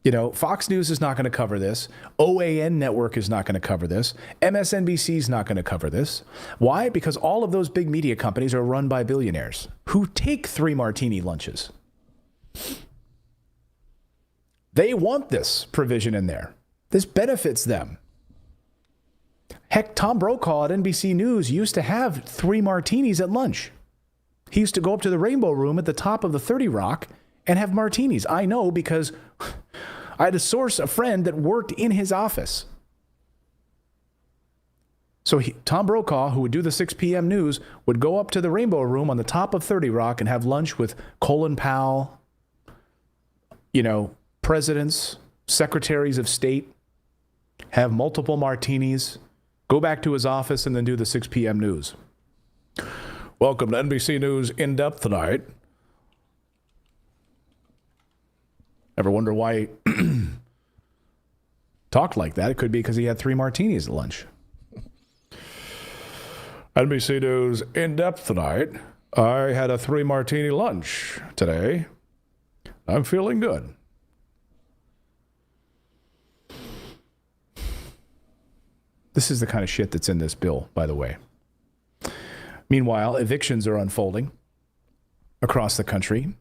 You know, Fox News is not going to cover this. OAN Network is not going to cover this. MSNBC is not going to cover this. Why? Because all of those big media companies are run by billionaires who take 3 martini lunches. They want this provision in there. This benefits them. Heck, Tom Brokaw at NBC News used to have 3 martinis at lunch. He used to go up to the Rainbow Room at the top of the 30 Rock and have martinis. I know because I had a friend that worked in his office. So Tom Brokaw, who would do the 6 p.m. news, would go up to the Rainbow Room on the top of 30 Rock and have lunch with Colin Powell, you know, presidents, secretaries of state, have multiple martinis, go back to his office, and then do the 6 p.m. news. Welcome to NBC News In Depth tonight. Ever wonder why he talked like that? It could be because he had 3 martinis at lunch. NBC News In Depth tonight. I had a 3 martini lunch today. I'm feeling good. This is the kind of shit that's in this bill, by the way. Meanwhile, evictions are unfolding across the country.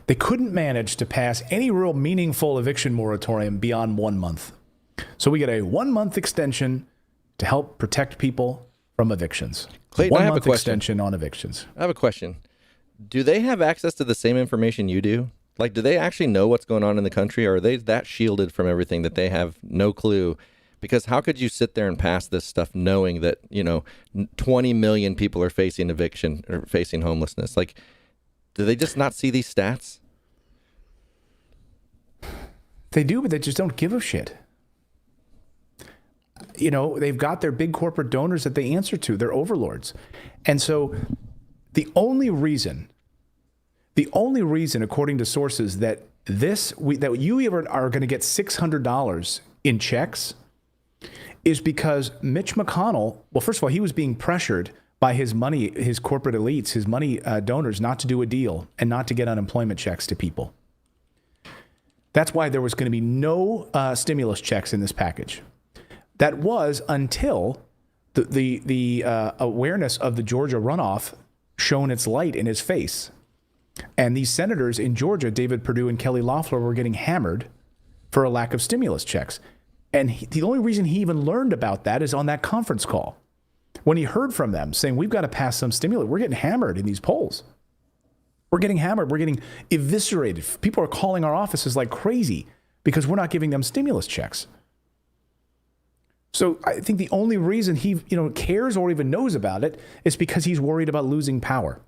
They couldn't manage to pass any real meaningful eviction moratorium beyond 1 month. So we get a 1-month extension to help protect people from evictions. Clayton, I have a 1-month question. extension on evictions. I have a question. Do they have access to the same information you do? Like, do they actually know what's going on in the country, or are they that shielded from everything that they have no clue? Because how could you sit there and pass this stuff knowing that, 20 million people are facing eviction or facing homelessness? Like, do they just not see these stats? They do, but they just don't give a shit. They've got their big corporate donors that they answer to, their overlords. And so the only reason, according to sources, that that you even are going to get $600 in checks is because Mitch McConnell, well, first of all, he was being pressured by his corporate elites, his money donors, not to do a deal and not to get unemployment checks to people. That's why there was going to be no stimulus checks in this package. That was until the awareness of the Georgia runoff shone its light in his face. And these senators in Georgia, David Perdue and Kelly Loeffler, were getting hammered for a lack of stimulus checks. And the only reason he even learned about that is on that conference call. When he heard from them saying, we've got to pass some stimulus, we're getting hammered in these polls. We're getting hammered. We're getting eviscerated. People are calling our offices like crazy because we're not giving them stimulus checks. So I think the only reason he cares or even knows about it is because he's worried about losing power.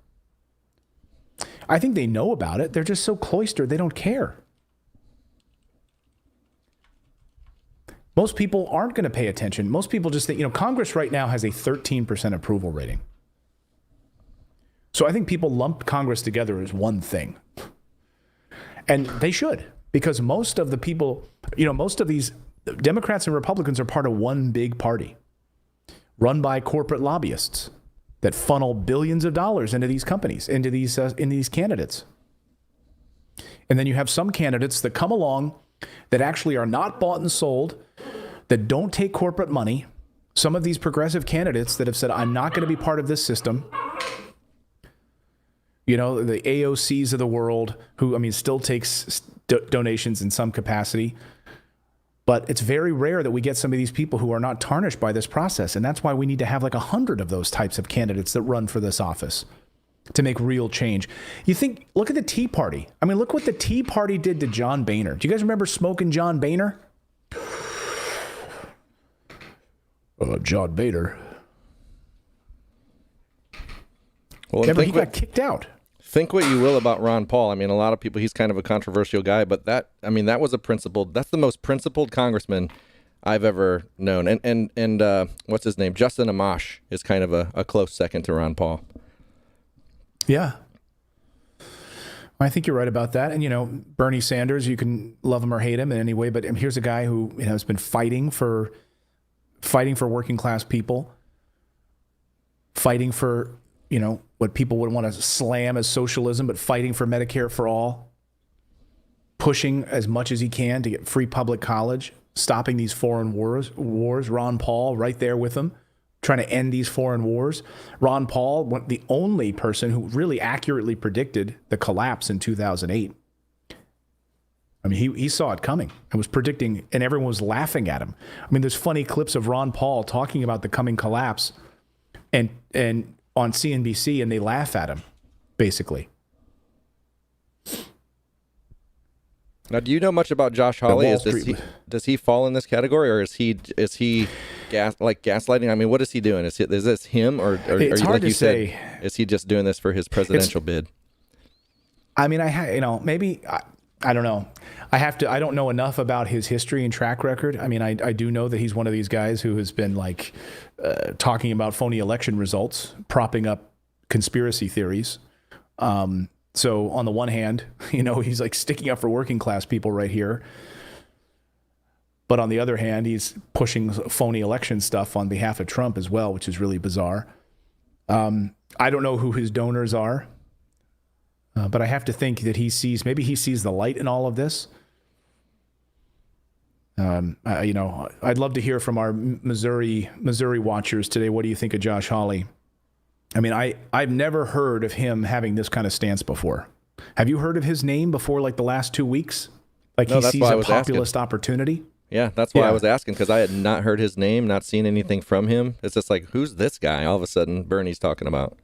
I think they know about it. They're just so cloistered, they don't care. Most people aren't going to pay attention. Most people just think, Congress right now has a 13% approval rating. So I think people lump Congress together as one thing. And they should, because most of the people, most of these Democrats and Republicans are part of one big party run by corporate lobbyists that funnel billions of dollars into these companies, into these candidates. And then you have some candidates that come along that actually are not bought and sold, that don't take corporate money. Some of these progressive candidates that have said, I'm not going to be part of this system. The AOCs of the world, who, still takes donations in some capacity. But it's very rare that we get some of these people who are not tarnished by this process. And that's why we need to have like 100 of those types of candidates that run for this office to make real change. Look at the Tea Party. Look what the Tea Party did to John Boehner. Do you guys remember smoking John Boehner? John Boehner. Well, remember, he got kicked out. Think what you will about Ron Paul. A lot of people, he's kind of a controversial guy, but that was that's the most principled congressman I've ever known. And what's his name? Justin Amash is kind of a close second to Ron Paul. Yeah. I think you're right about that. And, Bernie Sanders, you can love him or hate him in any way, but here's a guy who has been fighting for working class people, fighting for, what people would want to slam as socialism, but fighting for Medicare for all, pushing as much as he can to get free public college, stopping these foreign wars. Ron Paul right there with him, trying to end these foreign wars. Ron Paul, the only person who really accurately predicted the collapse in 2008. He saw it coming and was predicting, and everyone was laughing at him. There's funny clips of Ron Paul talking about the coming collapse and on CNBC, and they laugh at him, basically. Now, do you know much about Josh Hawley? Does he fall in this category, or is he gaslighting? What is he doing? Is this him, or it's hard to say. Is he just doing this for his presidential bid? Maybe I don't know. I don't know enough about his history and track record. I do know that he's one of these guys who has been talking about phony election results, propping up conspiracy theories. So on the one hand, he's sticking up for working class people right here. But on the other hand, he's pushing phony election stuff on behalf of Trump as well, which is really bizarre. I don't know who his donors are. But I have to think that maybe he sees the light in all of this. I'd love to hear from our Missouri watchers today. What do you think of Josh Hawley? I've never heard of him having this kind of stance before. Have you heard of his name before, the last 2 weeks? No, he sees a populist opportunity? Yeah, that's why I was asking, because I had not heard his name, not seen anything from him. It's just who's this guy? All of a sudden, Bernie's talking about.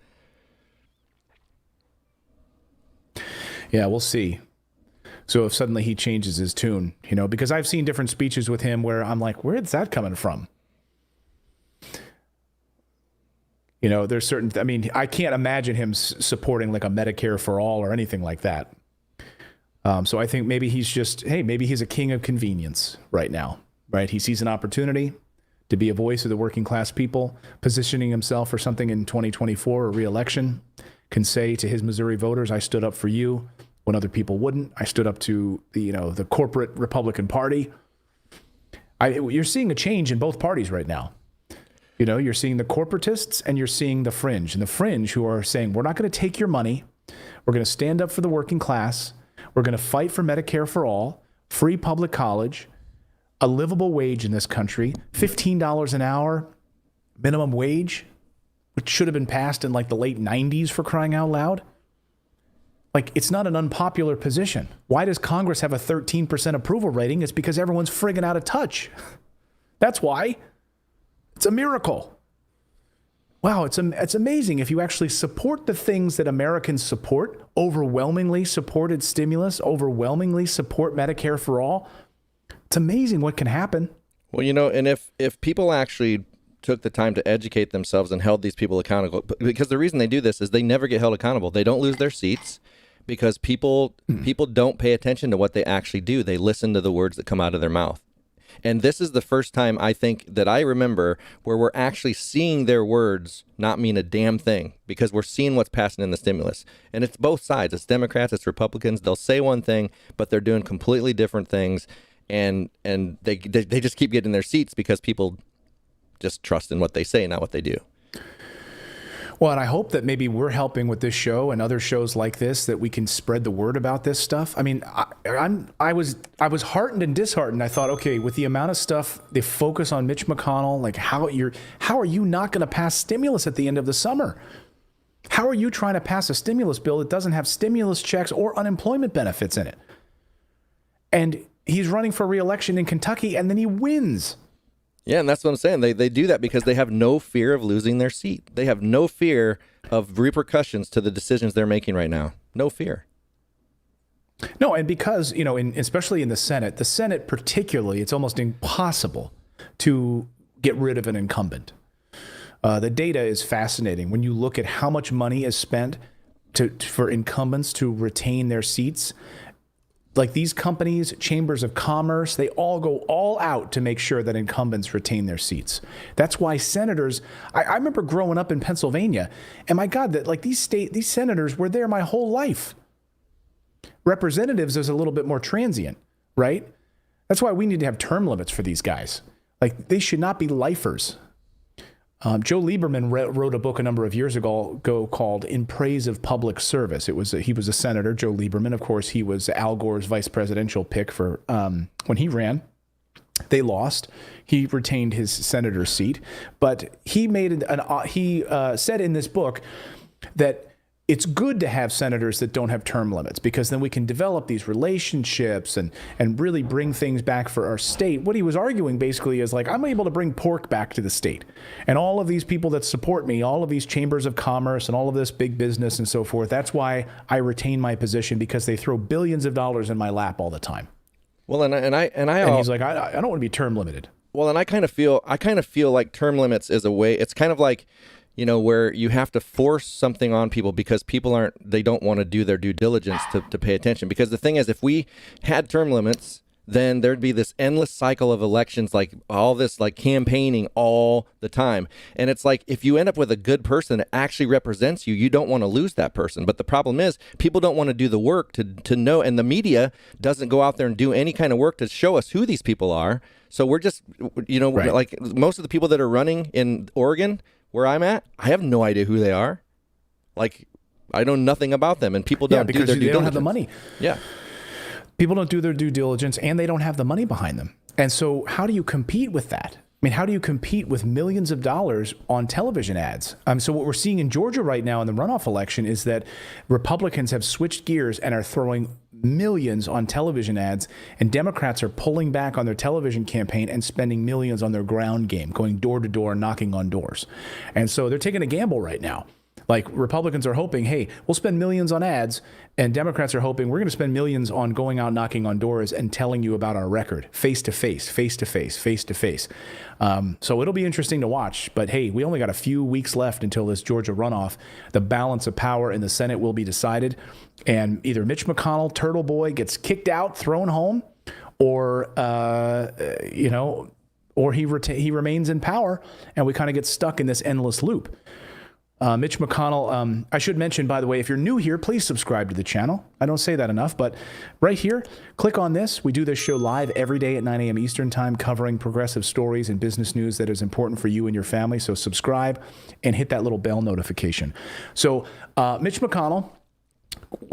Yeah, we'll see. So if suddenly he changes his tune, because I've seen different speeches with him where I'm like, where's that coming from? There's certain, I can't imagine him supporting a Medicare for all or anything like that. So I think maybe maybe he's a king of convenience right now, right? He sees an opportunity to be a voice of the working class people, positioning himself for something in 2024 or re-election, can say to his Missouri voters, I stood up for you when other people wouldn't. I stood up to the corporate Republican Party. You're seeing a change in both parties right now. You're seeing the corporatists and you're seeing the fringe. And the fringe who are saying, we're not going to take your money. We're going to stand up for the working class. We're going to fight for Medicare for all, free public college, a livable wage in this country, $15 an hour minimum wage, which should have been passed in the late 90s for crying out loud. Like, it's not an unpopular position. Why does Congress have a 13% approval rating? It's because everyone's friggin' out of touch. That's why. It's a miracle. Wow, it's amazing. If you actually support the things that Americans support, overwhelmingly supported stimulus, overwhelmingly support Medicare for all, it's amazing what can happen. Well, and if people actually took the time to educate themselves and held these people accountable, because the reason they do this is they never get held accountable. They don't lose their seats because people don't pay attention to what they actually do. They listen to the words that come out of their mouth. And this is the first time I think that I remember where we're actually seeing their words not mean a damn thing, because we're seeing what's passing in the stimulus. And it's both sides. It's Democrats, it's Republicans. They'll say one thing, but they're doing completely different things. And they just keep getting their seats because people just trust in what they say, not what they do. Well, and I hope that maybe we're helping with this show and other shows like this, that we can spread the word about this stuff. I mean, I was heartened and disheartened. I thought, okay, with the amount of stuff, the focus on Mitch McConnell, like how are you not going to pass stimulus at the end of the summer? How are you trying to pass a stimulus bill that doesn't have stimulus checks or unemployment benefits in it? And he's running for re-election in Kentucky, and then he wins. Yeah, and that's what I'm saying. They do that because they have no fear of losing their seat. They have no fear of repercussions to the decisions they're making right now. No fear. No, and because, especially in the Senate particularly, it's almost impossible to get rid of an incumbent. The data is fascinating. When you look at how much money is spent for incumbents to retain their seats, like these companies, chambers of commerce, they all go all out to make sure that incumbents retain their seats. That's why senators, I remember growing up in Pennsylvania, and my God, that like these senators were there my whole life. Representatives is a little bit more transient, right? That's why we need to have term limits for these guys. Like, they should not be lifers. Joe Lieberman wrote a book a number of years ago called In Praise of Public Service. He was a senator, Joe Lieberman. Of course, he was Al Gore's vice presidential pick for when he ran. They lost. He retained his senator seat, but he said in this book that it's good to have senators that don't have term limits, because then we can develop these relationships and really bring things back for our state. What he was arguing basically is like, I'm able to bring pork back to the state. And all of these people that support me, all of these chambers of commerce and all of this big business and so forth, that's why I retain my position, because they throw billions of dollars in my lap all the time. Well, and he's like, I don't want to be term limited. Well, and I kind of feel like term limits is a way. It's kind of like, where you have to force something on people because people they don't want to do their due diligence to pay attention. Because the thing is, if we had term limits, then there'd be this endless cycle of elections, like all this like campaigning all the time. And it's like, if you end up with a good person that actually represents you, you don't want to lose that person. But the problem is, people don't want to do the work to know, and the media doesn't go out there and do any kind of work to show us who these people are. So we're just, Right. Like most of the people that are running in Oregon, where I'm at, I have no idea who they are. Like, I know nothing about them, and people don't do their due diligence. They don't have the money. Yeah. People don't do their due diligence, and they don't have the money behind them. And so how do you compete with that? I mean, how do you compete with millions of dollars on television ads? So what we're seeing in Georgia right now in the runoff election is that Republicans have switched gears and are throwing millions on television ads, and Democrats are pulling back on their television campaign and spending millions on their ground game, going door to door, knocking on doors. And so they're taking a gamble right now. Like, Republicans are hoping, hey, we'll spend millions on ads, and Democrats are hoping we're going to spend millions on going out knocking on doors and telling you about our record, face to face, face to face, face to face. So it'll be interesting to watch. But hey, we only got a few weeks left until this Georgia runoff. The balance of power in the Senate will be decided, and either Mitch McConnell, Turtle Boy, gets kicked out, thrown home, or he remains in power, and we kind of get stuck in this endless loop. Mitch McConnell, I should mention, by the way, if you're new here, please subscribe to the channel. I don't say that enough, but right here, click on this. We do this show live every day at 9 a.m. Eastern Time, covering progressive stories and business news that is important for you and your family. So subscribe and hit that little bell notification. So Mitch McConnell,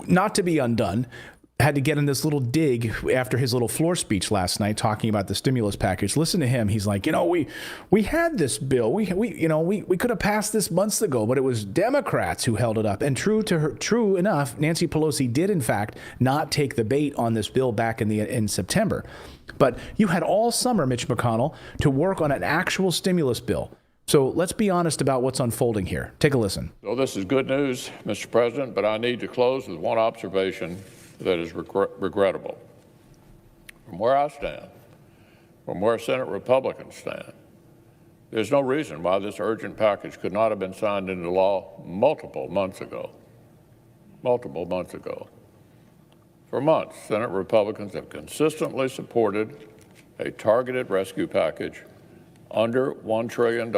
not to be undone, had to get in this little dig after his little floor speech last night talking about the stimulus package. Listen to him. He's like, we had this bill. We could have passed this months ago, but it was Democrats who held it up. And true enough, Nancy Pelosi did in fact not take the bait on this bill back in September. But you had all summer, Mitch McConnell, to work on an actual stimulus bill. So let's be honest about what's unfolding here. Take a listen. So this is good news, Mr. President, but I need to close with one observation that is regrettable. From where I stand, from where Senate Republicans stand, there's no reason why this urgent package could not have been signed into law multiple months ago. Multiple months ago. For months, Senate Republicans have consistently supported a targeted rescue package under $1 trillion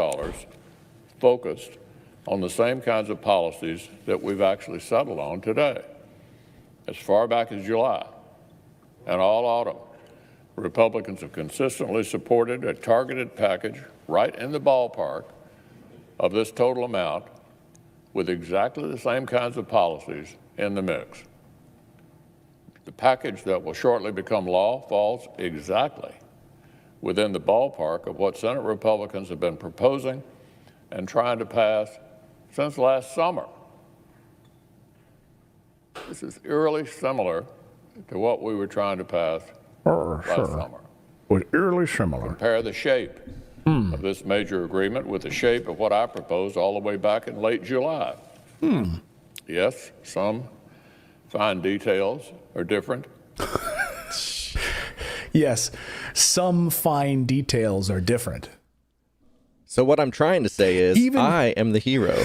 focused on the same kinds of policies that we've actually settled on today. As far back as July and all autumn, Republicans have consistently supported a targeted package right in the ballpark of this total amount with exactly the same kinds of policies in the mix. The package that will shortly become law falls exactly within the ballpark of what Senate Republicans have been proposing and trying to pass since last summer. This is eerily similar to what we were trying to pass last summer. Was eerily similar. Compare the shape of this major agreement with the shape of what I proposed all the way back in late July. Yes, some fine details are different. Yes, some fine details are different. So what I'm trying to say is I am the hero.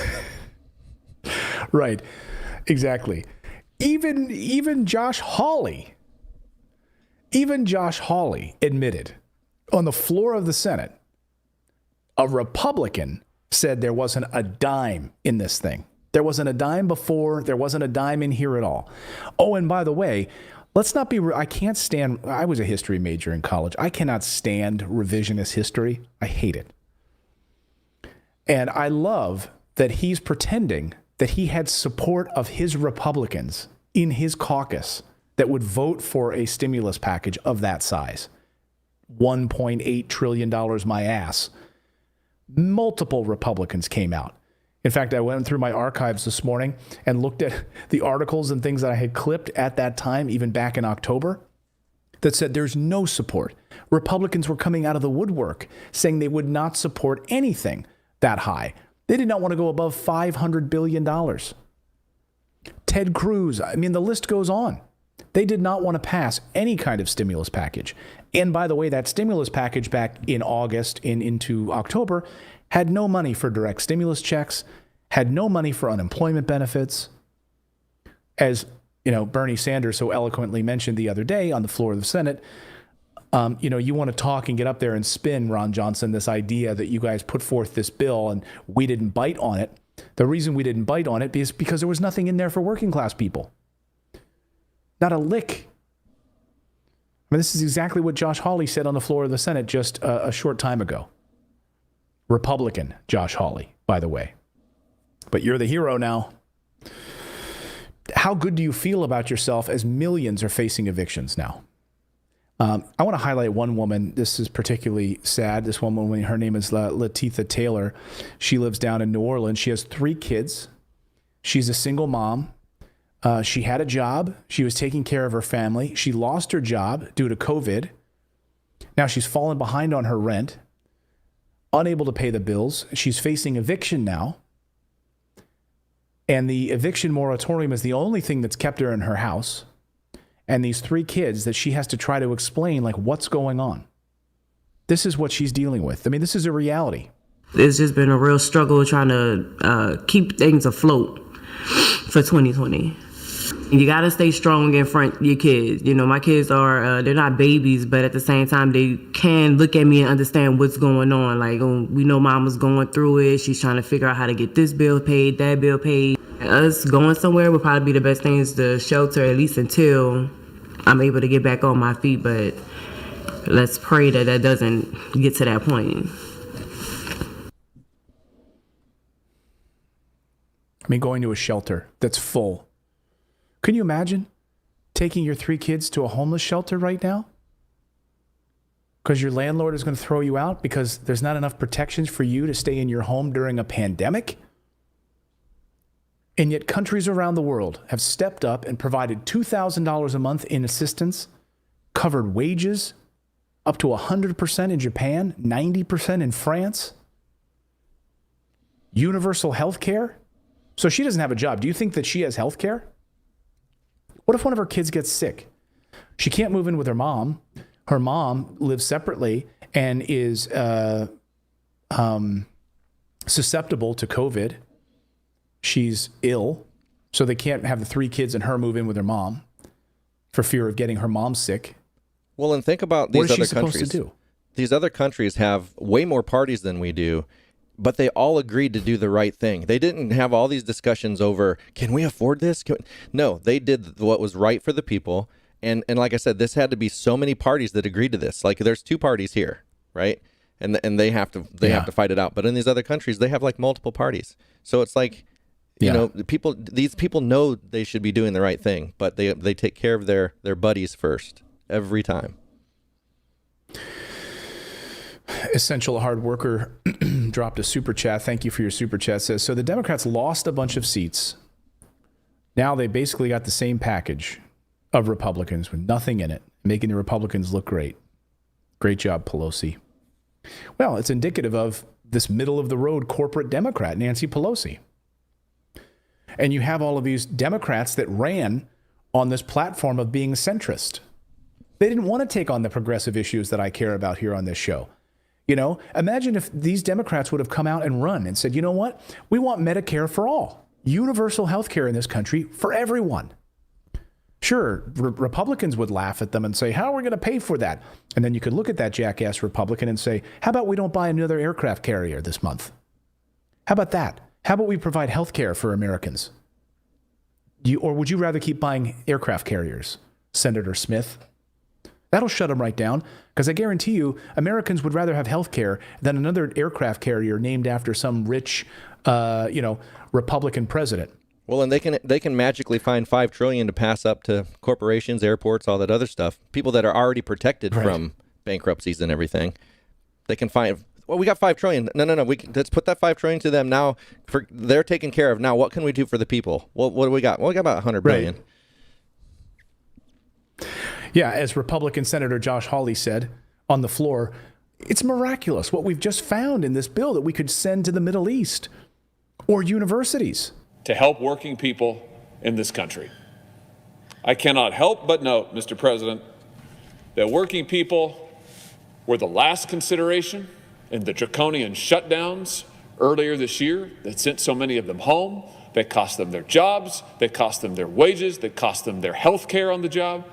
Right, exactly. Even Josh Hawley admitted on the floor of the Senate, a Republican said there wasn't a dime in this thing. There wasn't a dime before. There wasn't a dime in here at all. Oh, and by the way, let's not be, I can't stand, I was a history major in college. I cannot stand revisionist history. I hate it. And I love that he's pretending that he had support of his Republicans in his caucus that would vote for a stimulus package of that size. $1.8 trillion my ass. Multiple Republicans came out. In fact, I went through my archives this morning and looked at the articles and things that I had clipped at that time, even back in October, that said there's no support. Republicans were coming out of the woodwork saying they would not support anything that high. They did not want to go above $500 billion. Ted Cruz, I mean, the list goes on. They did not want to pass any kind of stimulus package. And by the way, that stimulus package back in August and into October had no money for direct stimulus checks, had no money for unemployment benefits. As Bernie Sanders so eloquently mentioned the other day on the floor of the Senate, you want to talk and get up there and spin, Ron Johnson, this idea that you guys put forth this bill and we didn't bite on it. The reason we didn't bite on it is because there was nothing in there for working class people. Not a lick. I mean, this is exactly what Josh Hawley said on the floor of the Senate just a short time ago. Republican Josh Hawley, by the way. But you're the hero now. How good do you feel about yourself as millions are facing evictions now? I want to highlight one woman. This is particularly sad. This one woman, her name is Latifah Taylor. She lives down in New Orleans. She has 3 kids. She's a single mom. She had a job. She was taking care of her family. She lost her job due to COVID. Now she's fallen behind on her rent, unable to pay the bills. She's facing eviction now. And the eviction moratorium is the only thing that's kept her in her house. And these 3 kids that she has to try to explain, like, what's going on. This is what she's dealing with. I mean, this is a reality. It's just been a real struggle trying to keep things afloat for 2020. You got to stay strong in front of your kids. My kids are, they're not babies, but at the same time, they can look at me and understand what's going on. Like, we know mama's going through it. She's trying to figure out how to get this bill paid, that bill paid. Us going somewhere would probably be the best thing, is to shelter, at least until I'm able to get back on my feet. But let's pray that that doesn't get to that point. I mean, going to a shelter that's full. Can you imagine taking your 3 kids to a homeless shelter right now? Because your landlord is going to throw you out because there's not enough protections for you to stay in your home during a pandemic? And yet countries around the world have stepped up and provided $2,000 a month in assistance, covered wages, up to 100% in Japan, 90% in France. Universal health care. So she doesn't have a job. Do you think that she has health care? What if one of her kids gets sick? She can't move in with her mom. Her mom lives separately and is susceptible to COVID. She's ill, so they can't have the 3 kids and her move in with her mom for fear of getting her mom sick. Well, and think about these What is she other supposed countries. to do? These other countries have way more parties than we do, but they all agreed to do the right thing. They didn't have all these discussions over, can we afford this? No, they did what was right for the people. And like I said, this had to be so many parties that agreed to this. Like there's 2 parties here, right? And they have to have to fight it out. But in these other countries, they have like multiple parties. So it's like, you know, these people know they should be doing the right thing, but they take care of their buddies first every time. Essential Hard Worker dropped a super chat. Thank you for your super chat. Says, so the Democrats lost a bunch of seats. Now they basically got the same package of Republicans with nothing in it, making the Republicans look great. Great job, Pelosi. Well, it's indicative of this middle-of-the-road corporate Democrat, Nancy Pelosi. And you have all of these Democrats that ran on this platform of being centrist. They didn't want to take on the progressive issues that I care about here on this show. You know, imagine if these Democrats would have come out and run and said, you know what? We want Medicare for all. Universal health care in this country for everyone. Sure, Republicans would laugh at them and say, how are we going to pay for that? And then you could look at that jackass Republican and say, how about we don't buy another aircraft carrier this month? How about that? How about we provide health care for Americans? Or would you rather keep buying aircraft carriers, Senator Smith? That'll shut them right down, because I guarantee you Americans would rather have health care than another aircraft carrier named after some rich, Republican president. Well, and they can magically find $5 trillion to pass up to corporations, airports, all that other stuff. People that are already protected from bankruptcies and everything. They can find. Well, we got $5 trillion. No. Let's put that $5 trillion to them now. They're taken care of. Now, what can we do for the people? Well, what do we got? Well, we got about $100 billion. Yeah, as Republican Senator Josh Hawley said on the floor, it's miraculous what we've just found in this bill that we could send to the Middle East or universities to help working people in this country. I cannot help but note, Mr. President, that working people were the last consideration in the draconian shutdowns earlier this year that sent so many of them home, that cost them their jobs, that cost them their wages, that cost them their health care on the job.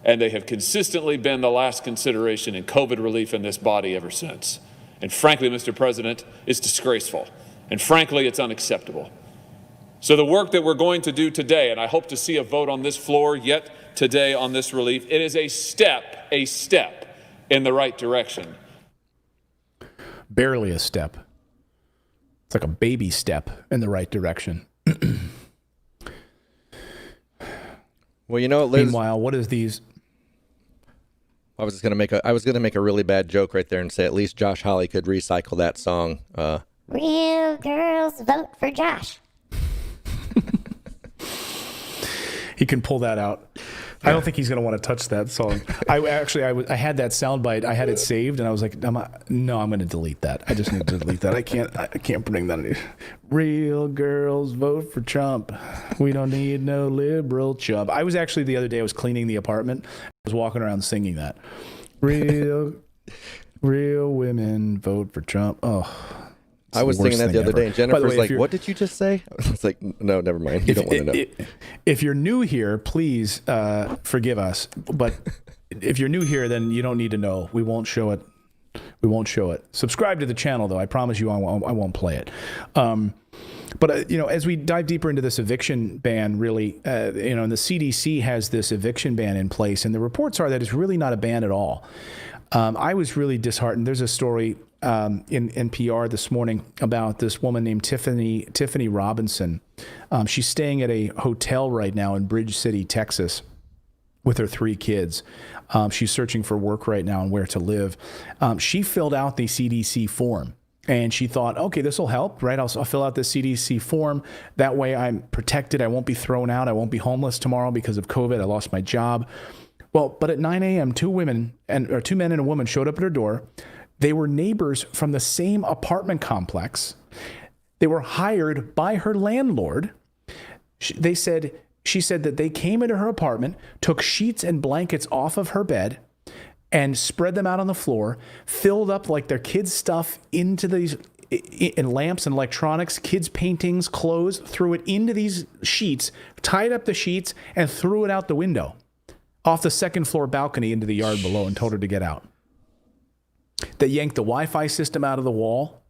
And they have consistently been the last consideration in COVID relief in this body ever since. And frankly, Mr. President, it's disgraceful. And frankly, it's unacceptable. So the work that we're going to do today, and I hope to see a vote on this floor yet today on this relief, it is a step in the right direction. Barely a step. It's like a baby step in the right direction. Well, you know, Liz, meanwhile, what is these? I was going to make a really bad joke right there and say at least Josh Hawley could recycle that song. Real girls vote for Josh. He can pull that out. Yeah. I don't think he's going to want to touch that song. I had that soundbite. I had it saved, and I was like, I'm going to delete that. I just need to delete that. I can't bring that in. Real girls vote for Trump. We don't need no liberal chump. I was actually the other day. I was cleaning the apartment. I was walking around singing that. Real women vote for Trump. Oh. I was singing that the other day, and Jennifer's like, what did you just say? I was like, no, never mind. You don't want to know. If you're new here, please forgive us. But if you're new here, then you don't need to know. We won't show it. Subscribe to the channel, though. I promise you I won't play it. But as we dive deeper into this eviction ban, really, and the CDC has this eviction ban in place, and the reports are that it's really not a ban at all. I was really disheartened. There's a story in NPR this morning about this woman named Tiffany Robinson. She's staying at a hotel right now in Bridge City, Texas. with her 3 kids. She's searching for work right now and where to live. She filled out the CDC form. And she thought, okay, this will help, right? I'll fill out this CDC form. That way I'm protected. I won't be thrown out. I won't be homeless tomorrow because of COVID. I lost my job. Well, but at 9 a.m., 2 men and a woman showed up at her door. They were neighbors from the same apartment complex. They were hired by her landlord. She said that they came into her apartment, took sheets and blankets off of her bed, and spread them out on the floor, filled up like their kids' stuff into these in lamps and electronics, kids' paintings, clothes, threw it into these sheets, tied up the sheets, and threw it out the window off the second floor balcony into the yard below and told her to get out. They yanked the Wi-Fi system out of the wall.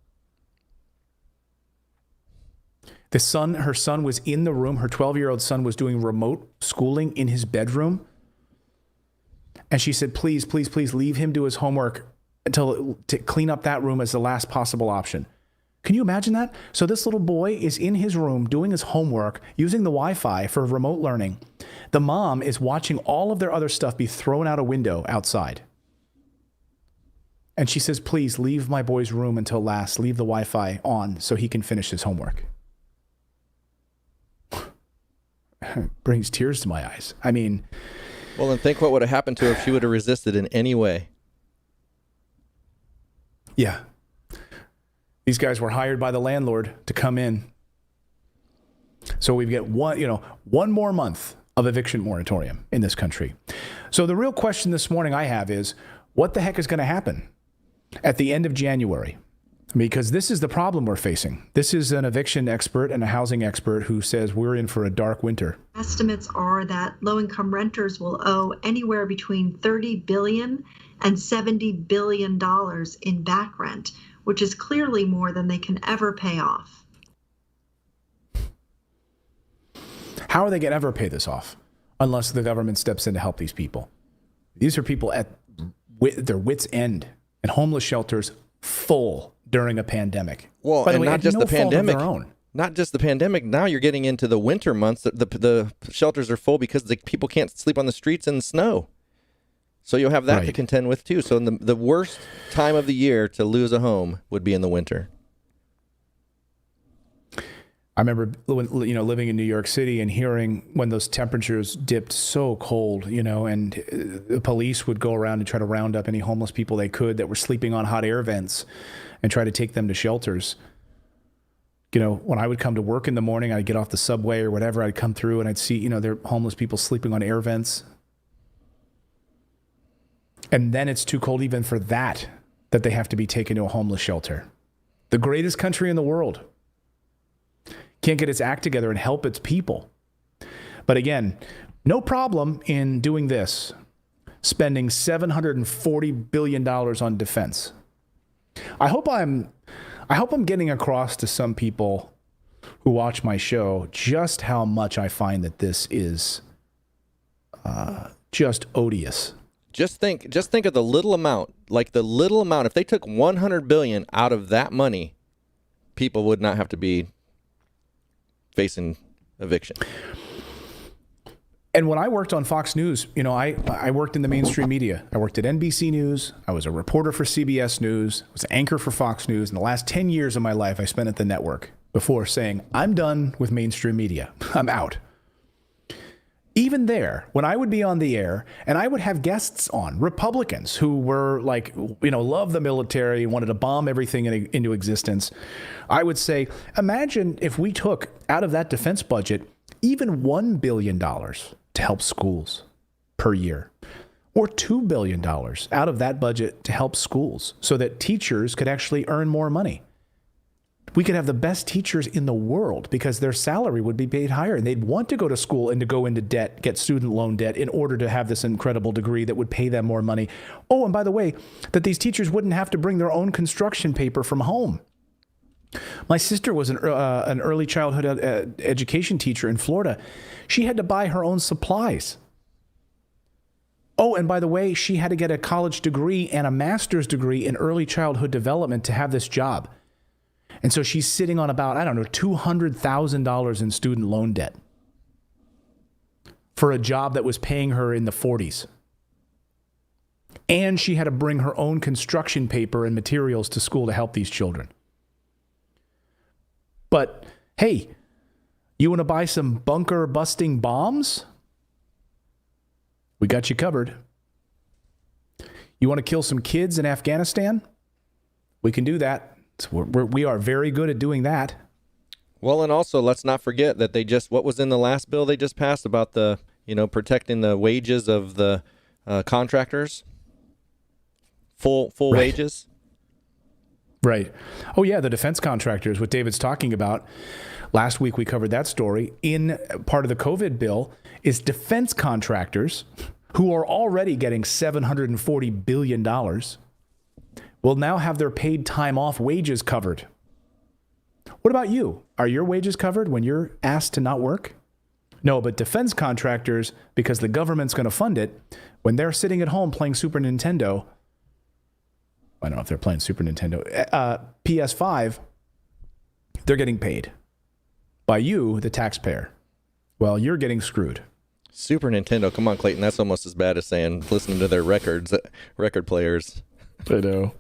Her son was in the room. Her 12-year-old son was doing remote schooling in his bedroom. And she said, please, please, please leave him do his homework to clean up that room as the last possible option. Can you imagine that? So this little boy is in his room doing his homework, using the Wi-Fi for remote learning. The mom is watching all of their other stuff be thrown out a window outside. And she says, please leave my boy's room until last. Leave the Wi-Fi on so he can finish his homework. Brings tears to my eyes. I mean... Well, then think what would have happened to her if she would have resisted in any way. Yeah. These guys were hired by the landlord to come in. So we get one more month of eviction moratorium in this country. So the real question this morning I have is, what the heck is going to happen at the end of January? Because this is the problem we're facing. This is an eviction expert and a housing expert who says we're in for a dark winter. Estimates are that low-income renters will owe anywhere between $30 billion and $70 billion in back rent, which is clearly more than they can ever pay off. How are they going to ever pay this off unless the government steps in to help these people? These are people at their wits' end, and homeless shelters full during a pandemic. Well, by the and way, not just the pandemic. Own. Not just the pandemic. Now you're getting into the winter months. The shelters are full because the people can't sleep on the streets in the snow. So you'll have that to contend with too. So in the worst time of the year to lose a home would be in the winter. I remember living in New York City and hearing when those temperatures dipped so cold, and the police would go around and try to round up any homeless people they could that were sleeping on hot air vents and try to take them to shelters. When I would come to work in the morning, I'd get off the subway or whatever, I'd come through and I'd see, there are homeless people sleeping on air vents. And then it's too cold even for that they have to be taken to a homeless shelter. The greatest country in the world can't get its act together and help its people. But again, no problem in doing this, spending $740 billion on defense. I hope I'm getting across to some people who watch my show just how much I find that this is just odious. Just think of the little amount, if they took $100 billion out of that money, people would not have to be facing eviction. And when I worked on Fox News, I worked in the mainstream media. I worked at NBC News. I was a reporter for CBS News. I was an anchor for Fox News. In the last 10 years of my life, I spent at the network before saying, I'm done with mainstream media. I'm out. Even there, when I would be on the air and I would have guests on, Republicans who were love the military, wanted to bomb everything into existence, I would say, imagine if we took out of that defense budget even $1 billion to help schools per year, or $2 billion out of that budget to help schools so that teachers could actually earn more money. We could have the best teachers in the world because their salary would be paid higher and they'd want to go to school and to go into debt, get student loan debt in order to have this incredible degree that would pay them more money. Oh, and by the way, that these teachers wouldn't have to bring their own construction paper from home. My sister was an early childhood education teacher in Florida. She had to buy her own supplies. Oh, and by the way, she had to get a college degree and a master's degree in early childhood development to have this job. And so she's sitting on about, $200,000 in student loan debt for a job that was paying her in the 40s. And she had to bring her own construction paper and materials to school to help these children. But hey, you want to buy some bunker busting bombs? We got you covered. You want to kill some kids in Afghanistan? We can do that. We are very good at doing that. Well, and also let's not forget that what was in the last bill they just passed about the, protecting the wages of the contractors, full Right. wages. Right. Oh, yeah, the defense contractors, what David's talking about. Last week we covered that story. In part of the COVID bill is defense contractors who are already getting $740 billion will now have their paid time off wages covered. What about you? Are your wages covered when you're asked to not work? No, but defense contractors, because the government's going to fund it, when they're sitting at home playing Super Nintendo, I don't know if they're playing Super Nintendo, PS5, they're getting paid by you, the taxpayer. Well, you're getting screwed. Super Nintendo, come on, Clayton. That's almost as bad as saying listening to their record players. I know.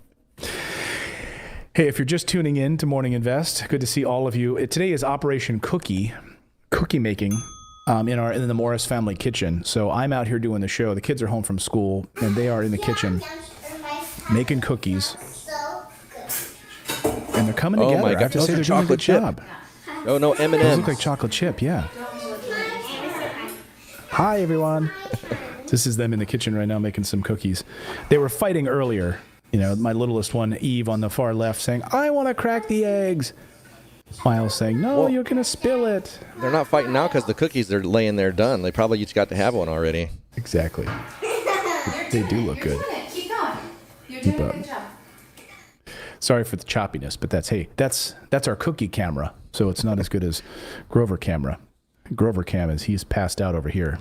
Hey, if you're just tuning in to Morning Invest, good to see all of you. Today is Operation Cookie making in the Morris family kitchen. So I'm out here doing the show. The kids are home from school, and they are in the kitchen making cookies. And they're coming together. Oh my I have God, to say they're doing a good job. Oh no, Those M&M's. look like chocolate chip, yeah. Hi, everyone. This is them in the kitchen right now making some cookies. They were fighting earlier. My littlest one, Eve, on the far left, saying, I want to crack the eggs. Miles saying, no, you're going to spill it. They're not fighting now because the cookies are laying there done. They probably each got to have one already. Exactly. They do look good. Keep going. You're Keep doing up. a good job. Sorry for the choppiness, but that's our cookie camera, so it's not as good as Grover camera. Grover Cam he's passed out over here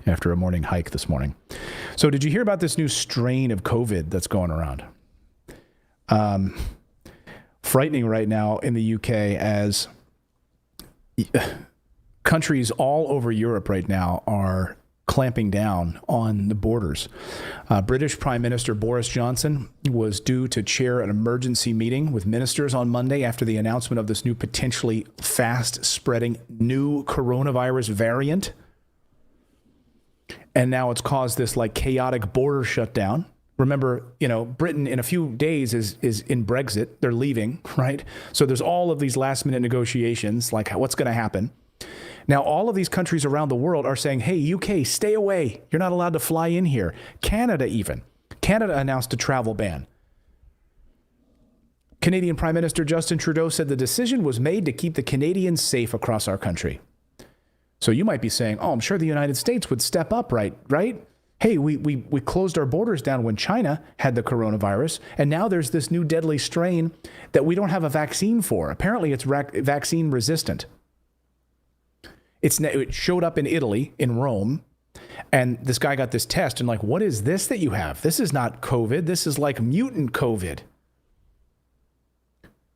after a morning hike this morning. So did you hear about this new strain of COVID that's going around? Frightening right now in the UK as countries all over Europe right now are clamping down on the borders. British Prime Minister Boris Johnson was due to chair an emergency meeting with ministers on Monday after the announcement of this new potentially fast-spreading new coronavirus variant. And now it's caused this chaotic border shutdown. Remember, Britain in a few days is in Brexit. They're leaving, right? So there's all of these last-minute negotiations, like what's going to happen. Now, all of these countries around the world are saying, hey, UK, stay away. You're not allowed to fly in here. Canada even. Canada announced a travel ban. Canadian Prime Minister Justin Trudeau said the decision was made to keep the Canadians safe across our country. So you might be saying, I'm sure the United States would step up, right? Hey, we closed our borders down when China had the coronavirus, and now there's this new deadly strain that we don't have a vaccine for. Apparently, it's vaccine resistant. It showed up in Italy, in Rome, and this guy got this test and what is this that you have? This is not COVID. This is like mutant COVID.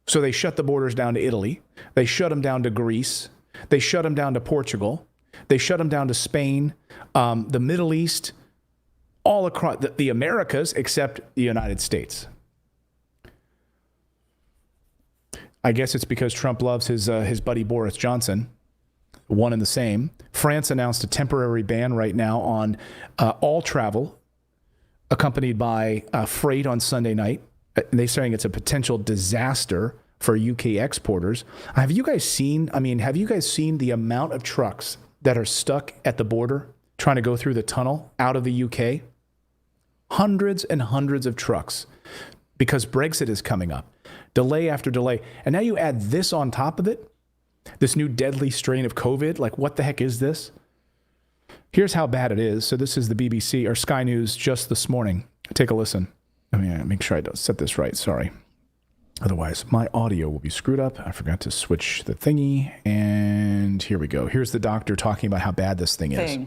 So they shut the borders down to Italy. They shut them down to Greece. They shut them down to Portugal. They shut them down to Spain, the Middle East, all across the Americas, except the United States. I guess it's because Trump loves his buddy Boris Johnson. One and the same. France announced a temporary ban right now on all travel accompanied by freight on Sunday night. They're saying it's a potential disaster for UK exporters. Have you guys seen the amount of trucks that are stuck at the border trying to go through the tunnel out of the UK? Hundreds and hundreds of trucks because Brexit is coming up. Delay after delay. And now you add this on top of it. This new deadly strain of COVID, what the heck is this? Here's how bad it is. So this is the BBC or Sky News just this morning. Take a listen. Let me make sure I don't set this right. Sorry. Otherwise, my audio will be screwed up. I forgot to switch the thingy. And here we go. Here's the doctor talking about how bad this thing is.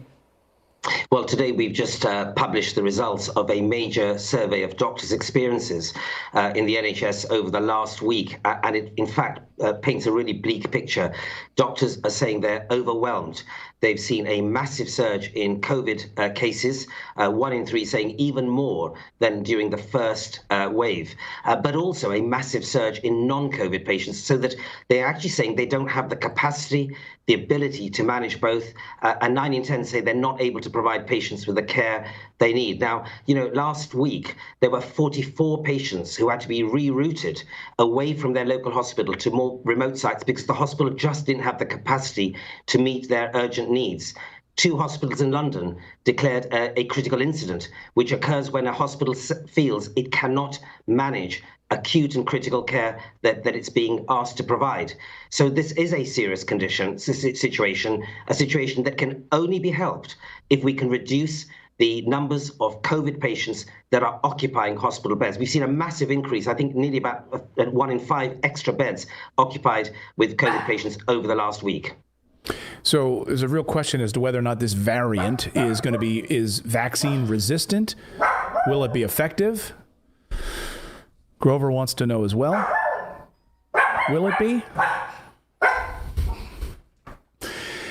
Well, today we've just published the results of a major survey of doctors' experiences in the NHS over the last week. And it, in fact, paints a really bleak picture. Doctors are saying they're overwhelmed. They've seen a massive surge in COVID cases, 1 in 3 saying even more than during the first wave, but also a massive surge in non-COVID patients, so that they're actually saying they don't have the capacity, the ability to manage both, and 9 in 10 say they're not able to provide patients with the care they need. Now, last week, there were 44 patients who had to be rerouted away from their local hospital to more remote sites because the hospital just didn't have the capacity to meet their urgent needs. 2 hospitals in London declared a critical incident, which occurs when a hospital feels it cannot manage acute and critical care that it's being asked to provide. So this is a serious situation, a situation that can only be helped if we can reduce the numbers of COVID patients that are occupying hospital beds. We've seen a massive increase, I think nearly about 1 in 5 extra beds occupied with COVID patients over the last week. So there's a real question as to whether or not this variant is vaccine resistant. Will it be effective? Grover wants to know as well. Will it be?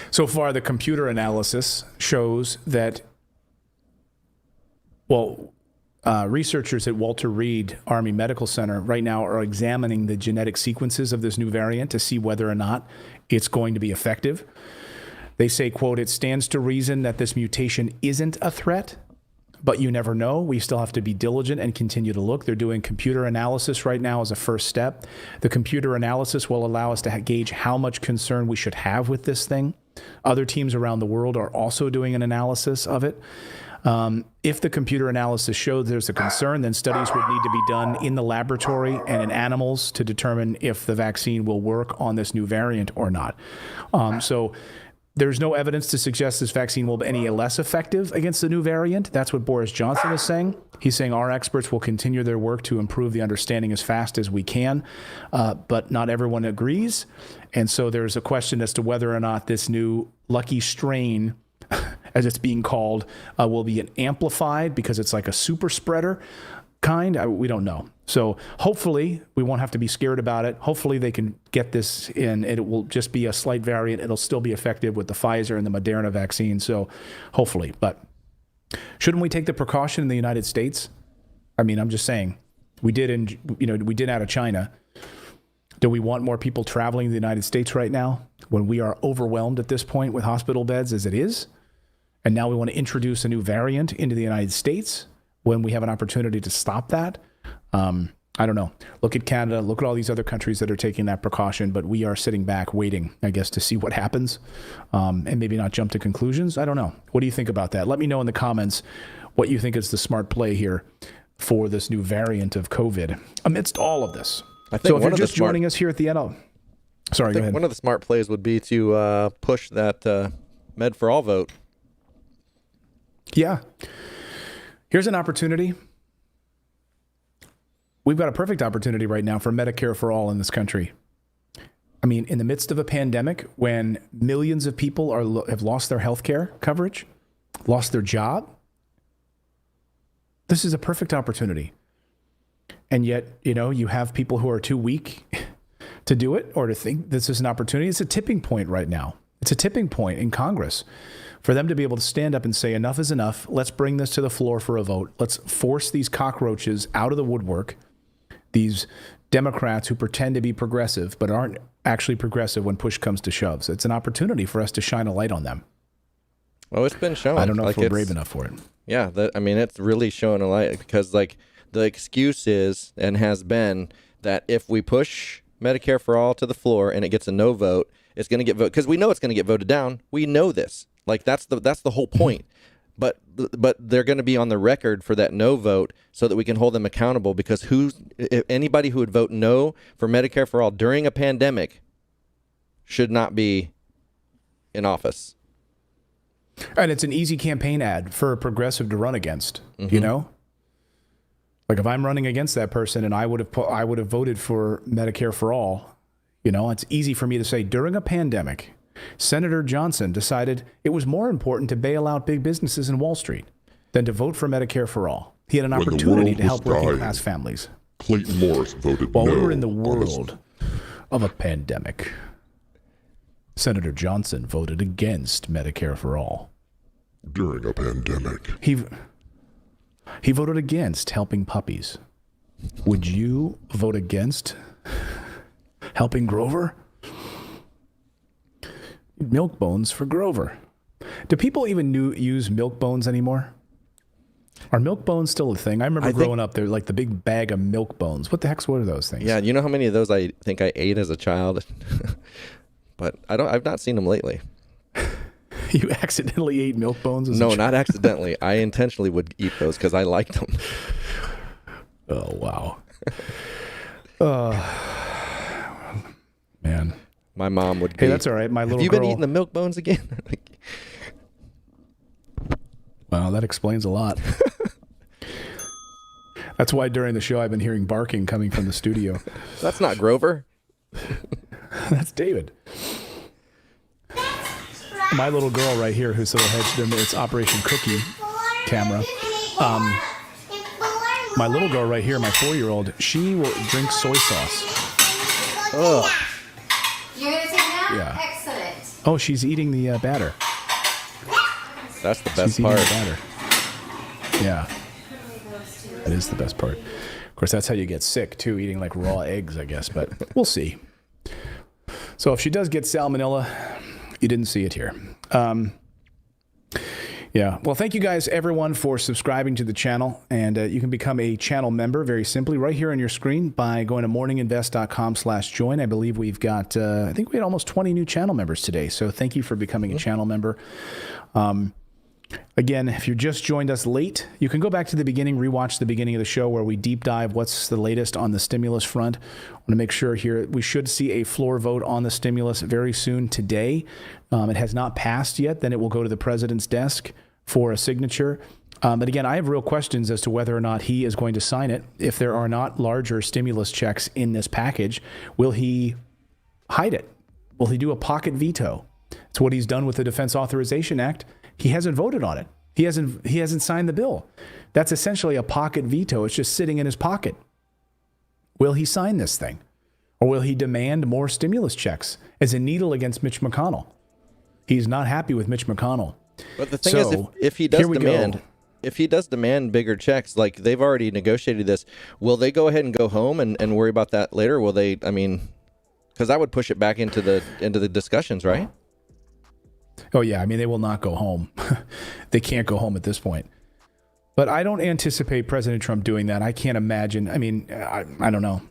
So far, the computer analysis shows that, researchers at Walter Reed Army Medical Center right now are examining the genetic sequences of this new variant to see whether or not it's going to be effective. They say, quote, "It stands to reason that this mutation isn't a threat, but you never know. We still have to be diligent and continue to look." They're doing computer analysis right now as a first step. The computer analysis will allow us to gauge how much concern we should have with this thing. Other teams around the world are also doing an analysis of it. If the computer analysis shows there's a concern, then studies would need to be done in the laboratory and in animals to determine if the vaccine will work on this new variant or not. So there's no evidence to suggest this vaccine will be any less effective against the new variant. That's what Boris Johnson is saying. He's saying our experts will continue their work to improve the understanding as fast as we can, but not everyone agrees. And so there's a question as to whether or not this new lucky strain, as it's being called, will be amplified because it's like a super spreader kind. We don't know. So hopefully we won't have to be scared about it. Hopefully they can get this in. It will just be a slight variant. It'll still be effective with the Pfizer and the Moderna vaccine. So hopefully, but shouldn't we take the precaution in the United States? I mean, I'm just saying we did out of China. Do we want more people traveling to the United States right now when we are overwhelmed at this point with hospital beds as it is? And now we want to introduce a new variant into the United States when we have an opportunity to stop that? I don't know. Look at Canada. Look at all these other countries that are taking that precaution, but we are sitting back waiting, I guess, to see what happens and maybe not jump to conclusions. I don't know. What do you think about that? Let me know in the comments what you think is the smart play here for this new variant of COVID amidst all of this. I think so if you're just joining us here at the end, sorry, go ahead. One of the smart plays would be to push that Med for All vote. Yeah. Here's an opportunity. We've got a perfect opportunity right now for Medicare for all in this country. I mean, in the midst of a pandemic, when millions of people have lost their health care coverage, lost their job, this is a perfect opportunity. And yet, you have people who are too weak to do it or to think this is an opportunity. It's a tipping point right now. It's a tipping point in Congress for them to be able to stand up and say, enough is enough. Let's bring this to the floor for a vote. Let's force these cockroaches out of the woodwork. These Democrats who pretend to be progressive but aren't actually progressive when push comes to shoves. It's an opportunity for us to shine a light on them. Well, it's been shown. I don't know if we're brave enough for it. Yeah, it's really showing a light because the excuse is and has been that if we push Medicare for all to the floor and it gets a no vote, it's going to get voted because we know it's going to get voted down. We know this. That's the whole point. But they're going to be on the record for that no vote so that we can hold them accountable because anybody who would vote no for Medicare for all during a pandemic should not be in office. And it's an easy campaign ad for a progressive to run against, Like if I'm running against that person and I would have voted for Medicare for all, it's easy for me to say during a pandemic Senator Johnson decided it was more important to bail out big businesses in Wall Street than to vote for Medicare for all. He had an opportunity to help working class families. Clayton Morris voted While no. we were in the world of a pandemic, Senator Johnson voted against Medicare for all. During a pandemic. He voted against helping puppies. Would you vote against helping Grover? Milk bones for Grover. Do people even use milk bones anymore? Are milk bones still a thing? I remember growing up, they're like the big bag of milk bones. What are those things? Yeah, you know how many of those I think I ate as a child? But I've not seen them lately. You accidentally ate milk bones? No, not accidentally. I intentionally would eat those because I liked them. Oh, wow. Man. My mom would Hey, that's all right. My little girl... Have you been eating the milk bones again? Well, that explains a lot. That's why during the show I've been hearing barking coming from the studio. That's not Grover. That's David. My little girl right here, who's little head, it's Operation Cookie camera. My little girl right here, my 4-year-old, she will drink soy sauce. Ugh. You're going to take it out? Yeah. Excellent. Oh, she's eating the batter. That's the best She's part. Eating the batter. Yeah. That is the best part. Of course, that's how you get sick, too, eating like raw eggs, I guess, but we'll see. So if she does get salmonella, you didn't see it here. Yeah. Well, thank you guys, everyone, for subscribing to the channel. And you can become a channel member very simply right here on your screen by going to morninginvest.com/join. I believe we've got, I think we had almost 20 new channel members today. So thank you for becoming a channel member. Again, if you just joined us late, you can go back to the beginning, rewatch the beginning of the show where we deep dive what's the latest on the stimulus front. I want to make sure here we should see a floor vote on the stimulus very soon today. It has not passed yet. Then it will go to the president's desk for a signature. But again, I have real questions as to whether or not he is going to sign it. If there are not larger stimulus checks in this package, will he hide it? Will he do a pocket veto? It's what he's done with the Defense Authorization Act. He hasn't voted on it. He hasn't signed the bill. That's essentially a pocket veto. It's just sitting in his pocket. Will he sign this thing? Or will he demand more stimulus checks as a needle against Mitch McConnell? He's not happy with Mitch McConnell. But the thing is, if he does demand bigger checks, like they've already negotiated this, will they go ahead and go home and worry about that later? Will they, I mean, because that would push it back into the discussions, right? Oh, yeah. I mean, they will not go home. They can't go home at this point. But I don't anticipate President Trump doing that. I can't imagine. I mean, I don't know.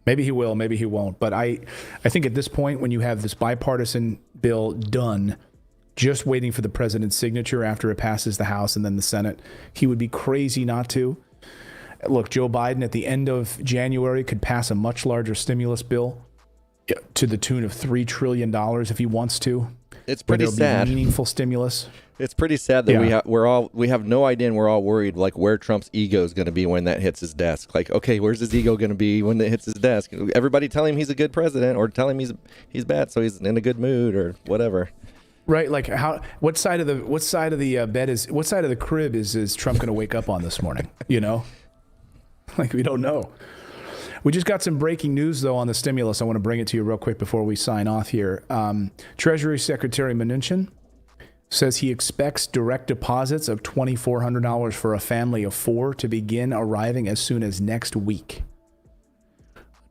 Maybe he will, maybe he won't. But I think at this point, when you have this bipartisan bill done, just waiting for the president's signature after it passes the House and then the Senate, he would be crazy not to. Look, Joe Biden at the end of January could pass a much larger stimulus bill to the tune of $3 trillion if he wants to. It's pretty sad. Meaningful stimulus. It's pretty sad that we have no idea, and we're all worried like where Trump's ego is going to be when that hits his desk. Like, okay, where's his ego going to be when it hits his desk? Everybody tell him he's a good president, or tell him he's bad, so he's in a good mood, or whatever. Right, like what side of the bed is, what side of the crib is Trump going to wake up on this morning? You know, like we don't know. We just got some breaking news, though, on the stimulus. I want to bring it to you real quick before we sign off here. Treasury Secretary Mnuchin says he expects direct deposits of $2,400 for a family of 4 to begin arriving as soon as next week.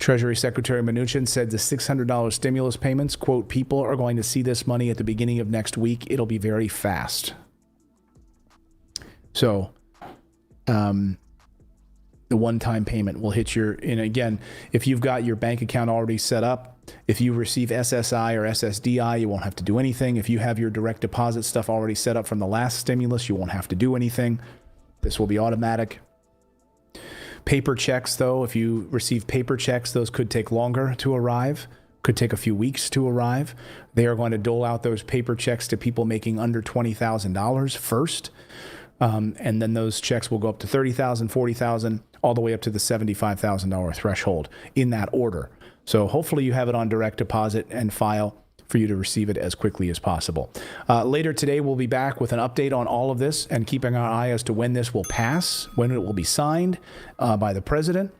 Treasury Secretary Mnuchin said the $600 stimulus payments, quote, people are going to see this money at the beginning of next week. It'll be very fast. So, the one-time payment will hit and again, if you've got your bank account already set up, if you receive SSI or SSDI, you won't have to do anything. If you have your direct deposit stuff already set up from the last stimulus, you won't have to do anything. This will be automatic. Paper checks, though, if you receive paper checks, those could take longer to arrive, could take a few weeks to arrive. They are going to dole out those paper checks to people making under $20,000 first. And then those checks will go up to $30,000, $40,000, all the way up to the $75,000 threshold in that order. So hopefully you have it on direct deposit and file for you to receive it as quickly as possible. Later today, we'll be back with an update on all of this and keeping our eye as to when this will pass, when it will be signed by the president.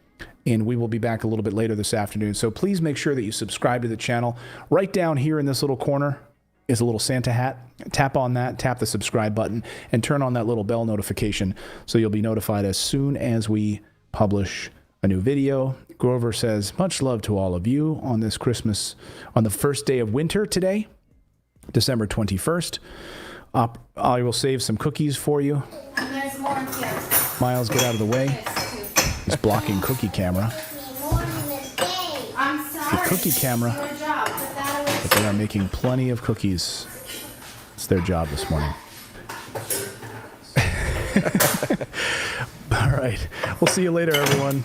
And we will be back a little bit later this afternoon. So please make sure that you subscribe to the channel. Right down here in this little corner is a little Santa hat. Tap on that, tap the subscribe button, and turn on that little bell notification so you'll be notified as soon as we publish a new video. Grover says, much love to all of you on this Christmas, on the first day of winter today, December 21st. I will save some cookies for you. And there's more here. Miles, get out of the way. He's blocking cookie camera. I'm sorry. The cookie camera. Your job. Put that away. But they are making plenty of cookies. It's their job this morning. All right. We'll see you later, everyone.